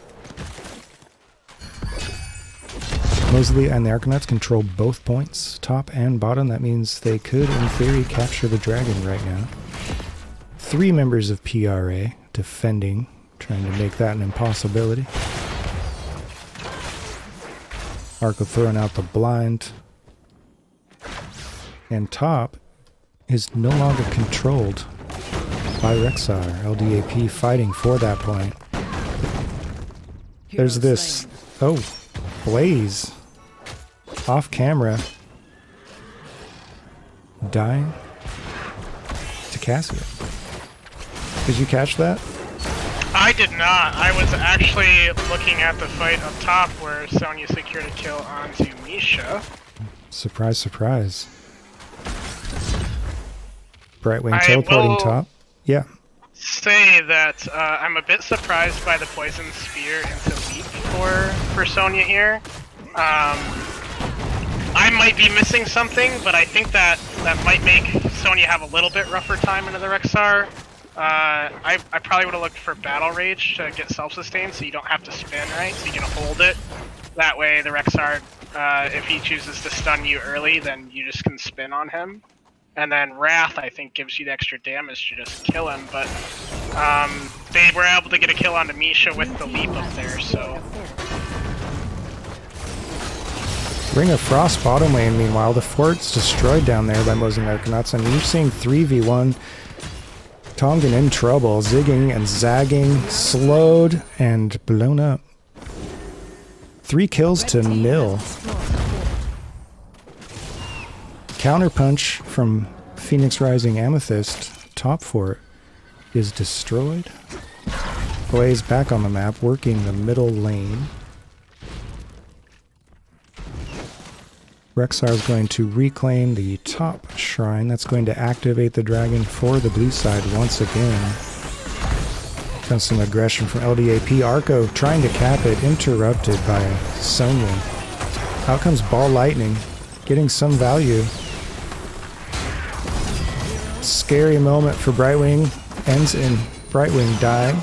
Mosley and the Arconauts control both points, top and bottom. That means they could, in theory, capture the dragon right now. 3 members of PRA defending, trying to make that an impossibility. Arco throwing out the blind. And top is no longer controlled by Rexar. LDAP fighting for that point. There's this... Oh, Blaze. off camera, dying to Cassia. Did you catch that? I did not. I was actually looking at the fight up top where Sonya secured a kill onto Misha. Surprise, surprise. Brightwing teleporting top. Yeah. Say that I'm a bit surprised by the poison spear into leap for Sonya here. I might be missing something, but I think that might make Sonya have a little bit rougher time into the Rexar. I probably would have looked for Battle Rage to get self-sustain so you don't have to spin, right? So you can hold it. That way the Rexar, if he chooses to stun you early, then you just can spin on him. And then Wrath, I think, gives you the extra damage to just kill him, but they were able to get a kill onto Misha with the leap up there, so... Ring of Frost bottom lane, meanwhile, the fort's destroyed down there by Mosley and Arconauts, and you're seeing 3v1. Tongan in trouble, zigging and zagging, slowed and blown up. 3 kills to nil. Counterpunch from Phoenix Rising Amethyst, top fort, is destroyed. Blaze back on the map, working the middle lane. Rexar is going to reclaim the top shrine. That's going to activate the dragon for the blue side once again. Comes some aggression from LDAP. Arco trying to cap it, interrupted by Sonya. Out comes Ball Lightning, getting some value. Scary moment for Brightwing. Ends in Brightwing dying.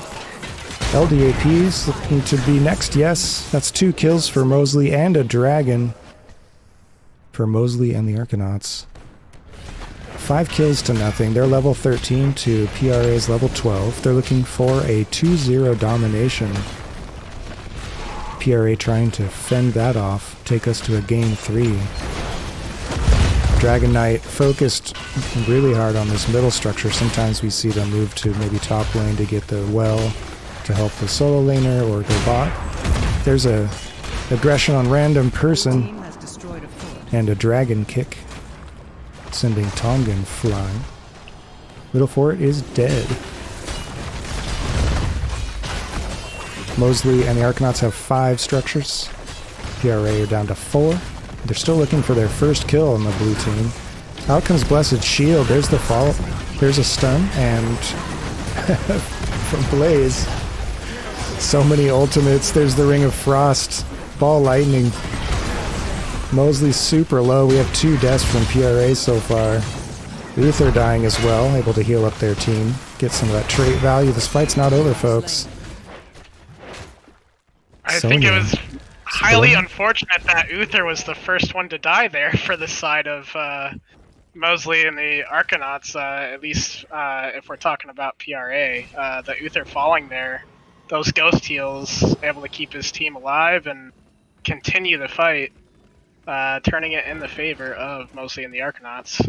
LDAP's looking to be next. Yes, that's 2 kills for Mosley and a dragon for Mosley and the Arconauts. 5 kills to nothing. They're level 13 to PRA's level 12. They're looking for a 2-0 domination. PRA trying to fend that off, take us to a game 3. Dragon Knight focused really hard on this middle structure. Sometimes we see them move to maybe top lane to get the well to help the solo laner or go bot. There's a aggression on random person and a dragon kick, sending Tongan flying. Middle fort is dead. Mosley and the Arconauts have 5 structures. PRA are down to 4. They're still looking for their first kill on the blue team. Out comes Blessed Shield. There's the fall. There's a stun, and from Blaze. So many ultimates. There's the Ring of Frost. Ball Lightning. Mosley's super low. We have 2 deaths from PRA so far. Uther dying as well, able to heal up their team. Get some of that trait value. This fight's not over, folks. I think it was highly unfortunate that Uther was the first one to die there for the side of Mosley and the Arconauts, at least if we're talking about PRA. The Uther falling there, those ghost heals, able to keep his team alive and continue the fight, turning it in the favor of Mosley and the Arconauts.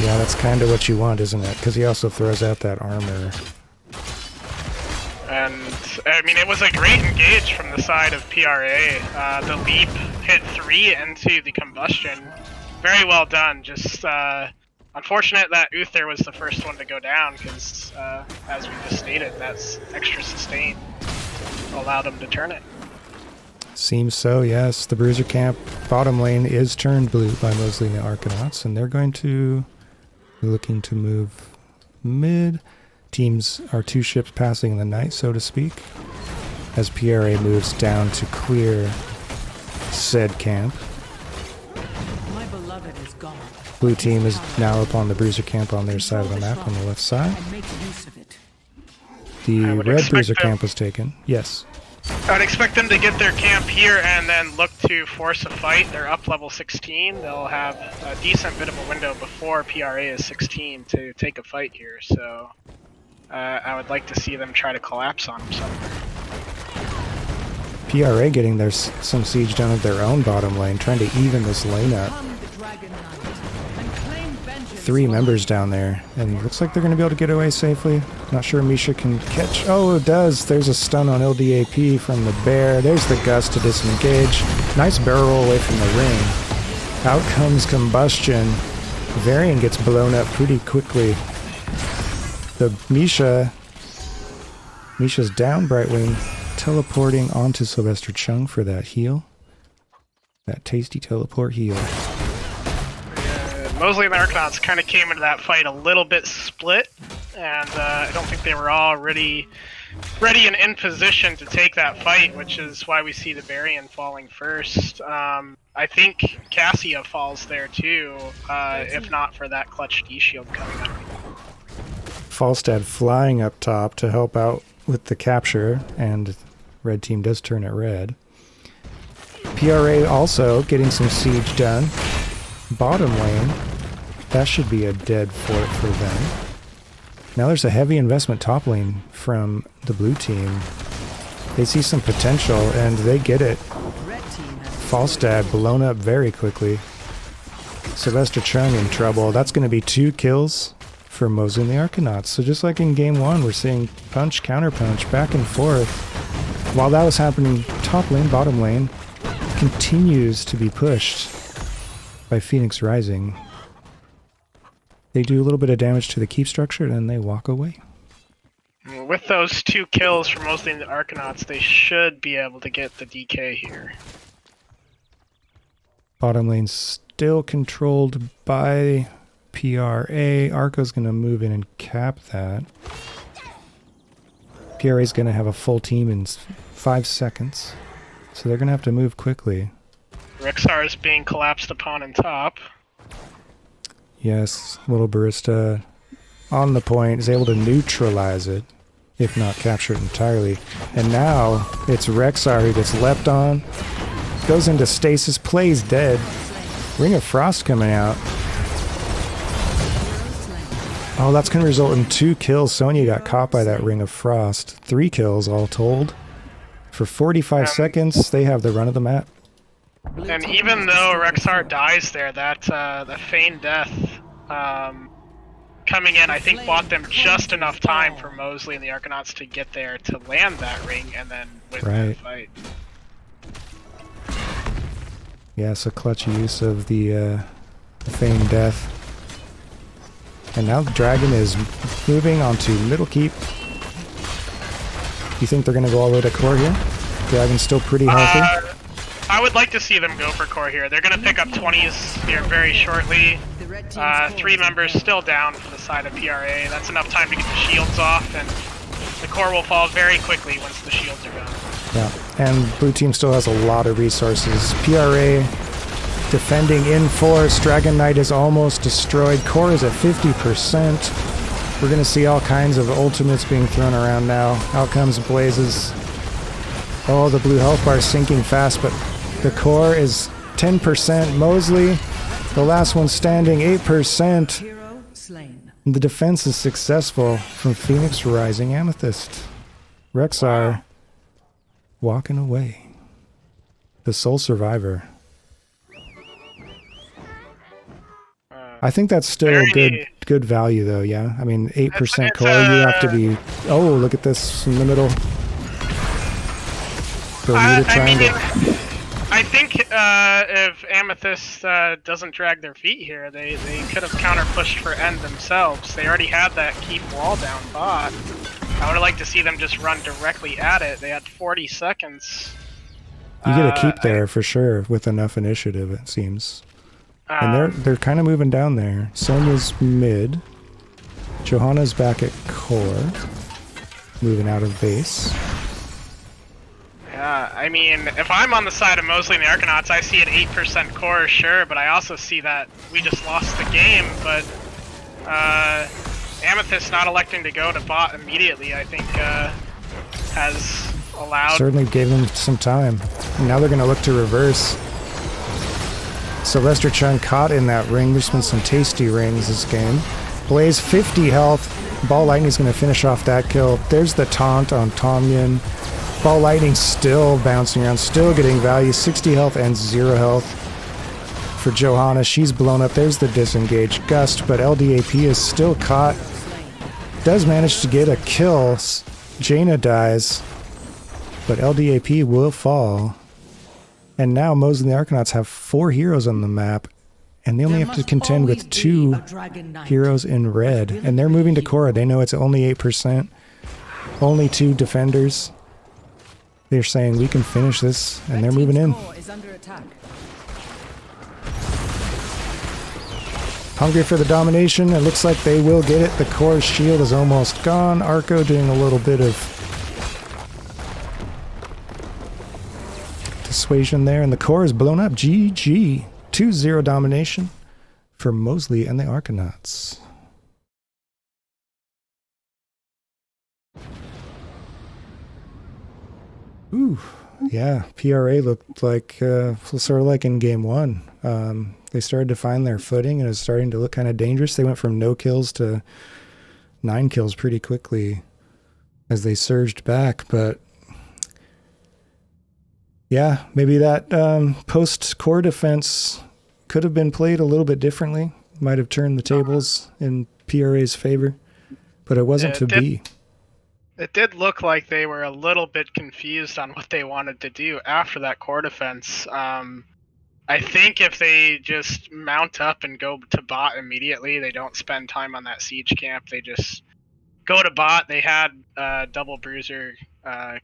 Yeah, that's kind of what you want, isn't it? Because he also throws out that armor. And, I mean, it was a great engage from the side of PRA. The leap hit 3 into the combustion. Very well done. Just unfortunate that Uther was the first one to go down, because, as we just stated, that's extra sustain. Allowed him to turn it. Seems so, yes. The Bruiser Camp bottom lane is turned blue by Mosley and the Arconauts, and they're going to be looking to move mid. Teams are 2 ships passing in the night, so to speak, as PRA moves down to clear said camp. My beloved is gone. Blue team is now up on the Bruiser Camp on their side of the map on the left side. And make use of it. The red Bruiser Camp was taken. Yes. I'd expect them to get their camp here and then look to force a fight. They're up level 16. They'll have a decent bit of a window before PRA is 16 to take a fight here, so I would like to see them try to collapse on them somewhere. PRA getting some siege done at their own bottom lane, trying to even this lane up. Come the Dragon Knight and claim 3 members down there, and it looks like they're going to be able to get away safely. Not sure Misha can catch. Oh, it does. There's a stun on LDAP from the bear. There's the gust to disengage. Nice barrel roll away from the ring. Out comes combustion. Varian gets blown up pretty quickly. The Misha's down, Brightwing, teleporting onto Sylvester Chung for that heal. That tasty teleport heal. Mosley and the Arconauts kind of came into that fight a little bit split, and I don't think they were all ready and in position to take that fight, which is why we see the Varian falling first. I think Cassia falls there too, if not for that clutch D-shield coming up. Falstad flying up top to help out with the capture, and red team does turn it red. PRA also getting some siege done. Bottom lane, that should be a dead fort for them. Now there's a heavy investment top lane from the blue team. They see some potential and they get it. Falstad blown up very quickly. Sylvester Chung in trouble. That's going to be 2 kills for Mosley and the Arconauts. So just like in game 1, we're seeing punch, counter punch, back and forth. While that was happening, top lane, bottom lane continues to be pushed by Phoenix Rising. They do a little bit of damage to the keep structure and then they walk away. With those 2 kills from Mosley and the Arconauts, they should be able to get the DK here. Bottom lane still controlled by PRA. Arco's going to move in and cap that. PRA's going to have a full team in 5 seconds. So they're going to have to move quickly. Rexar is being collapsed upon in top. Yes, Little Barista on the point is able to neutralize it, if not capture it entirely. And now it's Rexar who gets leapt on, goes into stasis, plays dead. Ring of Frost coming out. Oh, that's going to result in 2 kills. Sonya got caught by that Ring of Frost. 3 kills all told. For 45 seconds, they have the run of the map. And even though Rexar dies there, that the feigned death coming in, I think, bought them just enough time for Mosley and the Arconauts to get there to land that ring and then win that fight. Yeah, so clutch use of the feigned death. And now the dragon is moving onto middle keep. You think they're going to go all the way to core here? Dragon's still pretty healthy. I would like to see them go for core here. They're going to pick up 20s here very shortly. 3 members still down for the side of PRA. That's enough time to get the shields off, and the core will fall very quickly once the shields are gone. Yeah, and blue team still has a lot of resources. PRA defending in force. Dragon Knight is almost destroyed. Core is at 50%. We're going to see all kinds of ultimates being thrown around now. Out comes Blazes. Oh, the blue health bar is sinking fast, but the core is 10%. Mosley, the last one standing, 8%. The defense is successful from Phoenix Rising Amethyst. Rexar walking away. The sole survivor. I think that's still good value though, yeah? I mean, 8% core, you have to be... Oh, look at this in the middle. I think if Amethyst doesn't drag their feet here, they could have counter-pushed for end themselves. They already had that keep wall down bot. I would have liked to see them just run directly at it. They had 40 seconds. You get a keep there for sure with enough initiative, it seems. And they're kind of moving down there. Sonya's mid. Johanna's back at core. Moving out of base. Yeah, I mean, if I'm on the side of Mosley and the Arconauts, I see an 8% core, sure, but I also see that we just lost the game, but Amethyst not electing to go to bot immediately, I think, has allowed... Certainly gave them some time. And now they're going to look to reverse. Sylvester Chung caught in that ring. There's been some tasty rings this game. Blaze 50 health. Ball Lightning's going to finish off that kill. There's the taunt on Tomyun. Ball Lightning still bouncing around, still getting value. 60 health and 0 health. for Johanna. She's blown up. There's the disengaged gust, but LDAP is still caught. Does manage to get a kill. Jaina dies, but LDAP will fall. And now Mosley and the Arconauts have 4 heroes on the map, and they only have to contend with 2 heroes in red. And they're moving to Korra. They know it's only 8%. Only 2 defenders. They're saying we can finish this, and they're moving in. Hungry for the domination. It looks like they will get it. The Korra's shield is almost gone. Arco doing a little bit of dissuasion there, and the Korra is blown up. GG. 2-0 domination for Mosley and the Arconauts. Ooh, yeah. PRA looked like sort of like in game 1. They started to find their footing, and it was starting to look kind of dangerous. They went from no kills to 9 kills pretty quickly as they surged back. But yeah, maybe that post-core defense could have been played a little bit differently. Might have turned the tables in PRA's favor, but it wasn't to be. It did look like they were a little bit confused on what they wanted to do after that core defense. I think if they just mount up and go to bot immediately, they don't spend time on that siege camp. They just go to bot. They had double bruiser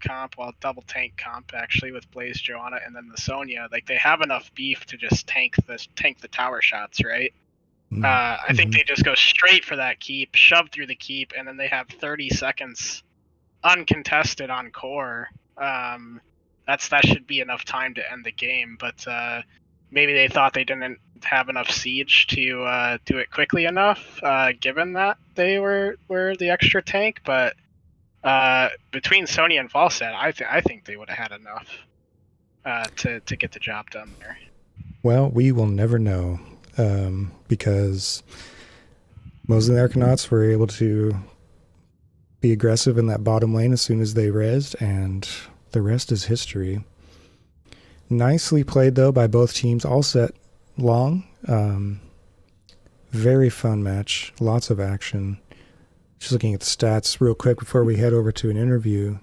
comp, well, double tank comp actually with Blaze, Joanna, and then the Sonya. Like, they have enough beef to just tank the tower shots, right? I think they just go straight for that keep, shove through the keep, and then they have 30 seconds uncontested on core. That should be enough time to end the game, but maybe they thought they didn't have enough siege to do it quickly enough, given that they were the extra tank. But between Sonya and Falset, I think they would have had enough to get the job done there. Well, we will never know, because Mosley and the Arconauts were able to be aggressive in that bottom lane as soon as they rezzed, and the rest is history. Nicely played, though, by both teams, all set long. Very fun match. Lots of action. Just looking at the stats real quick before we head over to an interview.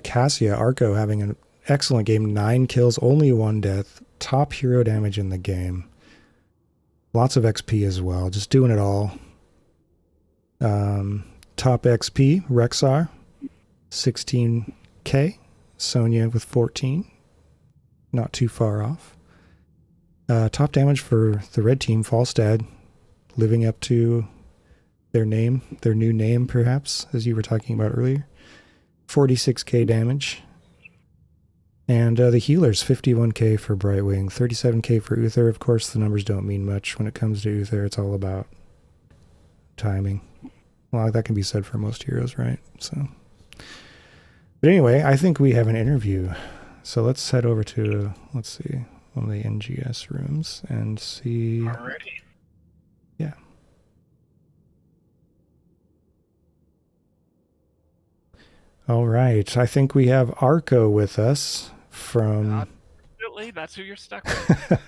Cassia, Arco, having an excellent game. 9 kills, only 1 death. Top hero damage in the game. Lots of XP as well. Just doing it all. Top XP, Rexar, 16k. Sonya with 14. Not too far off. Top damage for the red team, Falstad, living up to their name, their new name perhaps, as you were talking about earlier. 46k damage. And the healers, 51k for Brightwing, 37k for Uther. Of course, the numbers don't mean much when it comes to Uther. It's all about timing. Well, that can be said for most heroes, right? So, but anyway, I think we have an interview. So let's head over to, let's see, one of the NGS rooms and see. Alrighty. Yeah. All right. I think we have Arco with us from... Absolutely. That's who you're stuck with.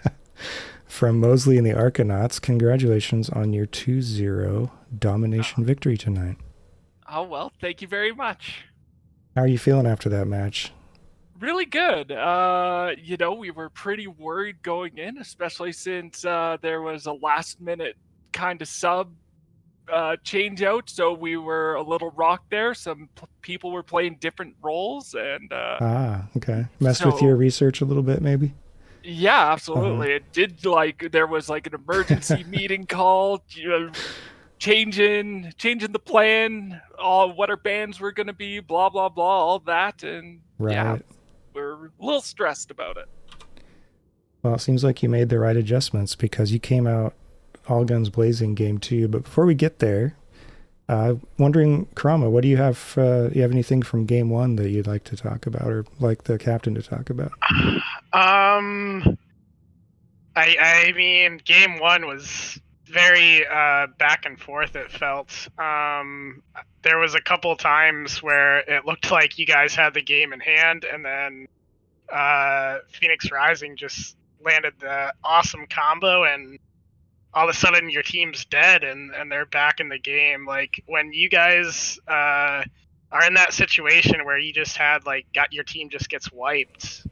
From Mosley and the Arconauts. Congratulations on your 2-0 domination victory tonight. Oh, well, thank you very much. How are you feeling after that match? Really good. We were pretty worried going in, especially since there was a last-minute kind of sub change out, so we were a little rocked there. Some people were playing different roles, and okay. Messed with your research a little bit, maybe? Yeah, absolutely. It did, there was an emergency meeting call, changing the plan, what our bands were going to be, blah, blah, blah, all that, and yeah, we're a little stressed about it. Well, it seems like you made the right adjustments because you came out all guns blazing game 2. But before we get there, wondering, Karama, what do you have? You have anything from game 1 that you'd like to talk about, or like the captain to talk about? I mean, game 1 was very back and forth, it felt. There was a couple times where it looked like you guys had the game in hand, and then Phoenix Rising just landed the awesome combo, and all of a sudden your team's dead and they're back in the game. Like when you guys are in that situation where you just had got your team just gets wiped.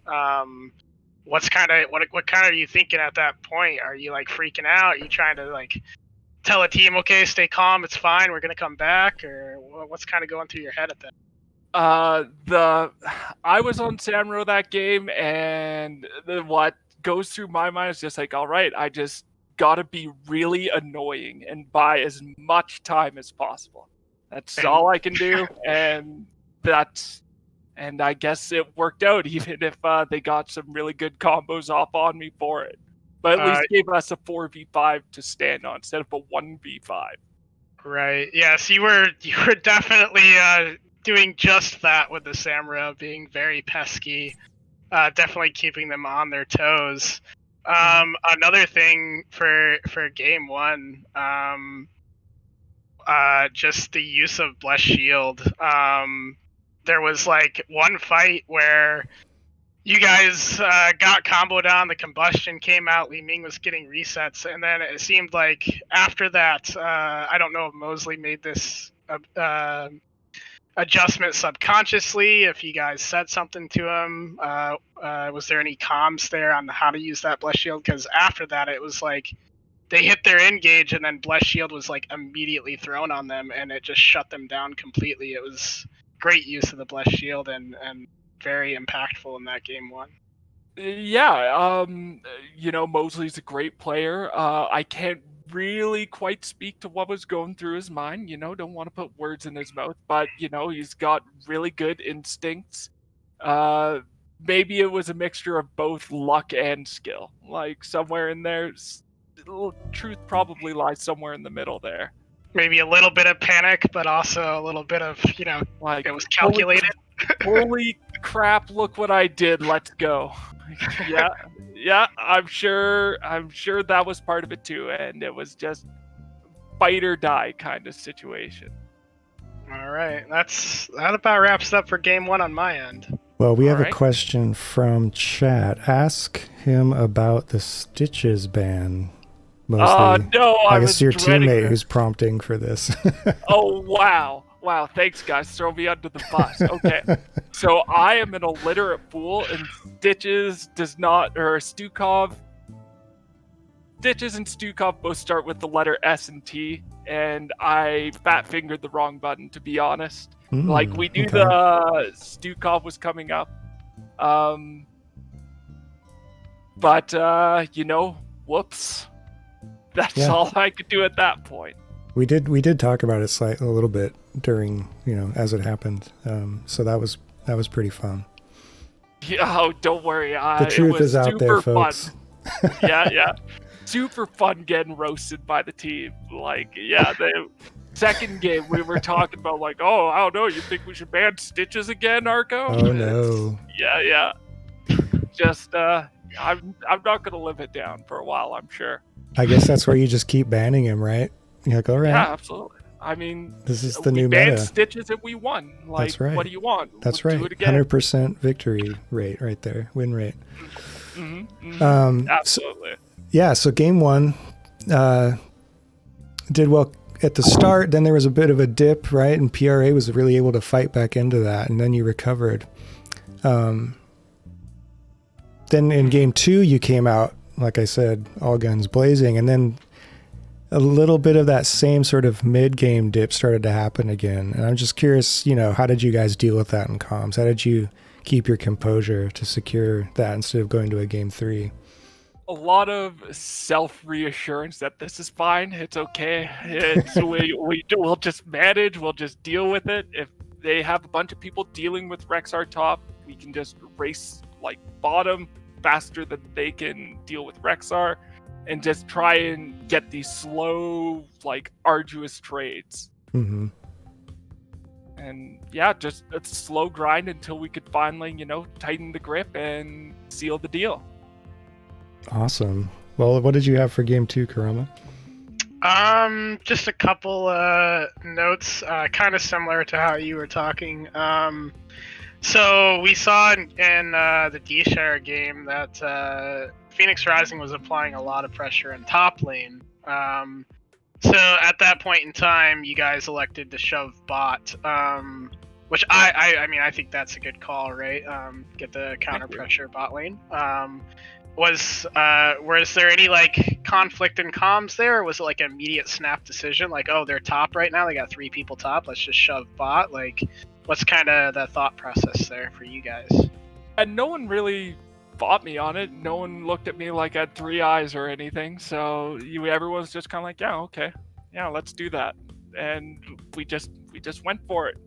What kind are you thinking at that point? Are you freaking out? Are you trying to tell a team, okay, stay calm, it's fine, we're gonna come back, or what's kind of going through your head at that? I was on Samro that game, and what goes through my mind is just all right, I just gotta be really annoying and buy as much time as possible. That's all I can do, and I guess it worked out, even if they got some really good combos off on me for it. But at least gave us a 4v5 to stand on instead of a 1v5. Right. Yes, you were definitely doing just that with the Samra, being very pesky, definitely keeping them on their toes. Another thing for game one, just the use of Blessed Shield. There was one fight where you guys got comboed on, the combustion came out, Li Ming was getting resets, and then it seemed like after that, I don't know if Mosley made this adjustment subconsciously, if you guys said something to him. Was there any comms there on how to use that Blessed Shield? Because after that, it was they hit their engage, and then Blessed Shield was immediately thrown on them, and it just shut them down completely. It was great use of the Blessed Shield, and very impactful in that game one. Yeah, Mosley's a great player. I can't really quite speak to what was going through his mind, don't want to put words in his mouth, but he's got really good instincts. Maybe it was a mixture of both luck and skill, somewhere in there. Truth probably lies somewhere in the middle there. Maybe a little bit of panic, but also a little bit of it was calculated. Holy crap, look what I did, let's go. Yeah, I'm sure that was part of it too, and it was just fight or die kind of situation. All right, that about wraps it up for game one on my end. Well, we have a question from chat. Ask him about the Stitches ban. Mostly. No, I guess your teammate it. who's prompting for this. Oh, wow. Wow, thanks, guys. Throw me under the bus. Okay. So I am an illiterate fool, and Stitches and Stukov both start with the letter S and T, and I fat-fingered the wrong button, to be honest. We knew the Stukov was coming up. But, whoops. That's all I could do at that point. We did talk about it a little bit during, as it happened. So that was pretty fun. Yeah, oh, don't worry. The truth is out there, folks. Fun. Yeah. Super fun getting roasted by the team. The second game we were talking about oh, I don't know, you think we should ban Stitches again, Arco? Oh no. Yeah. Just I'm not gonna live it down for a while, I'm sure. I guess that's where you just keep banning him, right? You're all right. Yeah, absolutely. I mean, this is the new meta. We banned Stitches and we won. That's right. What do you want? That's we'll right. Do it again. 100% victory rate right there. Win rate. Absolutely. So game one did well at the start. Then there was a bit of a dip, right? And PRA was really able to fight back into that. And then you recovered. Then in game two, you came out, like I said, all guns blazing. And then a little bit of that same sort of mid-game dip started to happen again. And I'm just curious, how did you guys deal with that in comms? How did you keep your composure to secure that instead of going to a game three? A lot of self-reassurance that this is fine. It's okay. We'll just manage. We'll just deal with it. If they have a bunch of people dealing with Rexar top, we can just race bottom faster than they can deal with Rexar, and just try and get these slow, arduous trades. Mm-hmm. And yeah, just a slow grind until we could finally, tighten the grip and seal the deal. Awesome. Well, what did you have for game two, Karama? Just a couple notes, kind of similar to how you were talking. So we saw in the D-Shire game that Phoenix Rising was applying a lot of pressure in top lane. So at that point in time, you guys elected to shove bot, which I mean I think that's a good call, right? Get the counter pressure bot lane. Was there any like conflict in comms there, or was it like an immediate snap decision? Like, oh, they're top right now, they got 3 people top, let's just shove bot. Like, what's kind of the thought process there for you guys? And no one really fought me on it. No one looked at me like I had 3 eyes or anything. So everyone's just kind of like, yeah, okay, yeah, let's do that. And we just went for it.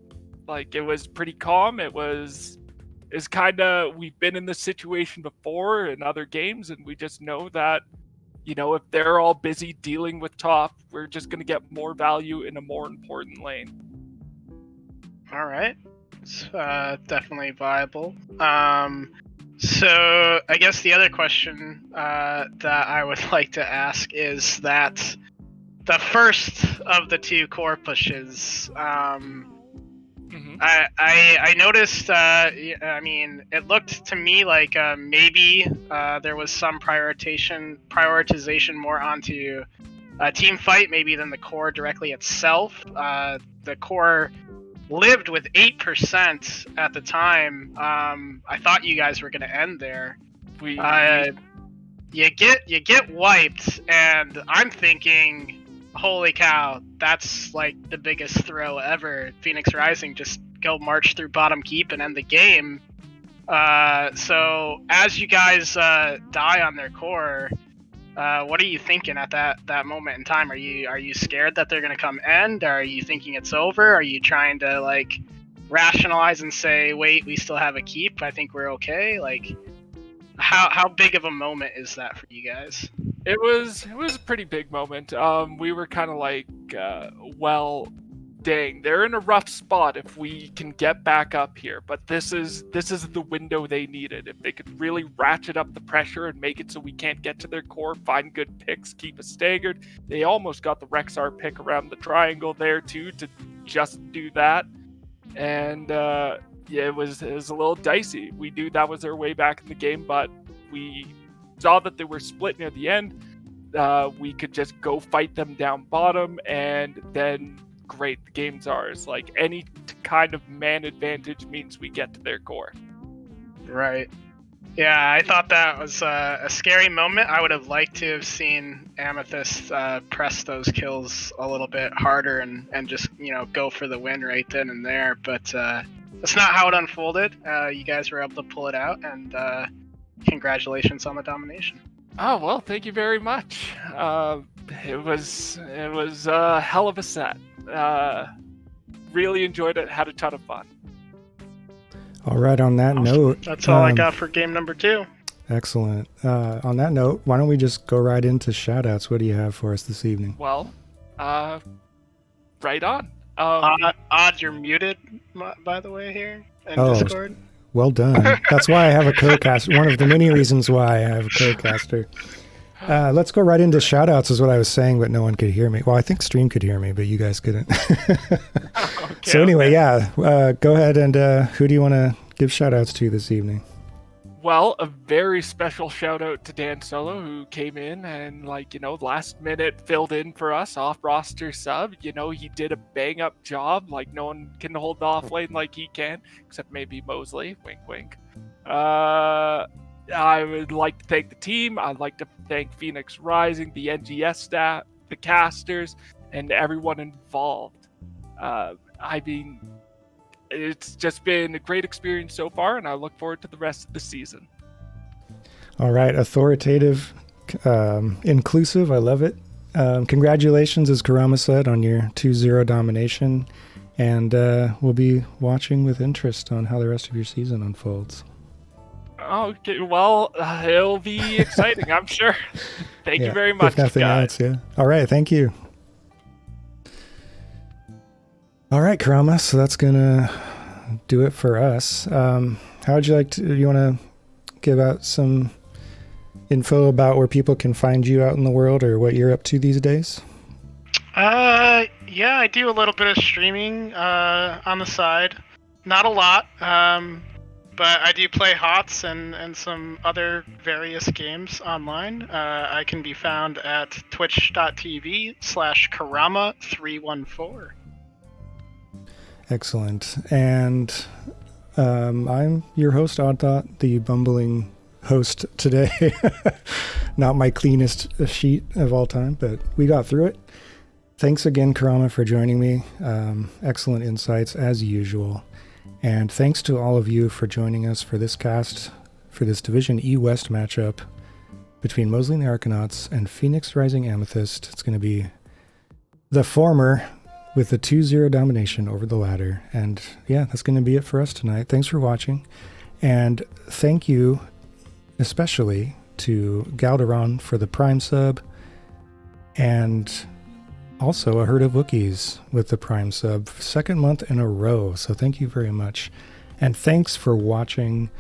Like, it was pretty calm. It's kind of, we've been in this situation before in other games, and we just know that, if they're all busy dealing with top, we're just going to get more value in a more important lane. All right. It's definitely viable. So I guess the other question that I would like to ask is that the first of the 2 core pushes, I noticed, I mean, it looked to me like maybe there was some prioritization more onto a team fight maybe than the core directly itself. The core lived with 8% at the time. I thought you guys were going to end there. You get wiped, and I'm thinking, holy cow, that's like the biggest throw ever. Phoenix Rising just go march through bottom keep and end the game. So as you guys die on their core, what are you thinking at that moment in time? Are you scared that they're gonna come end? Are you thinking it's over? Are you trying to like rationalize and say, wait, we still have a keep, I think we're okay? Like, how big of a moment is that for you guys? It was a pretty big moment. We were kind of like, well, dang, they're in a rough spot if we can get back up here. But this is the window they needed. If they could really ratchet up the pressure and make it so we can't get to their core, find good picks, keep us staggered. They almost got the Rexar pick around the triangle there too to just do that. And yeah, it was a little dicey. We knew that was their way back in the game, but we saw that they were split near the end. We could just go fight them down bottom, and then great, the game's ours. Like, any kind of man advantage means we get to their core. Right. Yeah, I thought that was a scary moment. I would have liked to have seen Amethyst press those kills a little bit harder and just, go for the win right then and there. But that's not how it unfolded. You guys were able to pull it out, and congratulations on the domination. Oh, well, thank you very much. It was a hell of a set. Really enjoyed it, had a ton of fun. All right, on that note... That's all I got for game number 2. Excellent. On that note, why don't we just go right into shoutouts? What do you have for us this evening? Well, right on. Odd, you're muted, by the way, here in Discord. Well done. That's why I have a co-caster. One of the many reasons why I have a co-caster. Let's go right into shoutouts is what I was saying, but no one could hear me. Well, I think stream could hear me, but you guys couldn't. Okay, so anyway, yeah, go ahead and who do you want to give shoutouts to this evening? Well, a very special shout out to Dan Solo, who came in and, last minute filled in for us, off roster sub. He did a bang up job. Like, no one can hold the off lane like he can, except maybe Mosley. Wink, wink. I would like to thank the team. I'd like to thank Phoenix Rising, the NGS staff, the casters, and everyone involved. I mean, it's just been a great experience so far, and I look forward to the rest of the season. All right, authoritative, inclusive, I love it. Congratulations, as Karama said, on your 2-0 domination, and we'll be watching with interest on how the rest of your season unfolds. Okay, well, it'll be exciting, I'm sure. Thank you very much, if nothing guys. else, yeah. All right, thank you. All right, Karama, so that's going to do it for us. How would you like to, do you want to give out some info about where people can find you out in the world or what you're up to these days? Yeah, I do a little bit of streaming on the side. Not a lot, but I do play HOTS and some other various games online. I can be found at twitch.tv/Karama314. Excellent. And I'm your host, Odd Thought, the bumbling host today. Not my cleanest sheet of all time, but we got through it. Thanks again, Karama, for joining me. Excellent insights, as usual. And thanks to all of you for joining us for this cast, for this Division E West matchup between Mosley and the Arconauts and Phoenix Rising Amethyst. It's going to be the former with the 2-0 domination over the latter. And yeah, that's going to be it for us tonight. Thanks for watching. And thank you especially to Galderon for the Prime sub, and also a herd of Wookiees with the Prime sub, second month in a row. So thank you very much. And thanks for watching.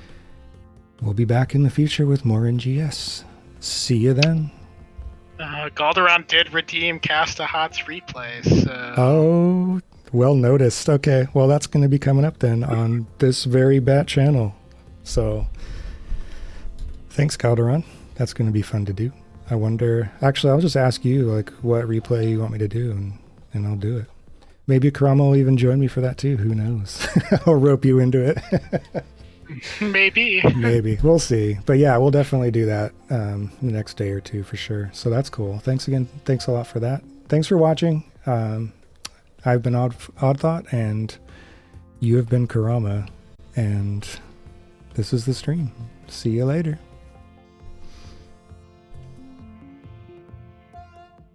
We'll be back in the future with more NGS. See you then. Galderon did redeem Cast a Hots replays. So... Oh, well noticed. Okay, well that's going to be coming up then on this very bat channel. So thanks, Calderon. That's going to be fun to do. I wonder, actually, I'll just ask you, like, what replay you want me to do, and I'll do it. Maybe Karama will even join me for that, too. Who knows? I'll rope you into it. Maybe. Maybe. We'll see. But, yeah, we'll definitely do that the next day or two for sure. So that's cool. Thanks again. Thanks a lot for that. Thanks for watching. I've been Odd Thought, and you have been Karama, and this is the stream. See you later.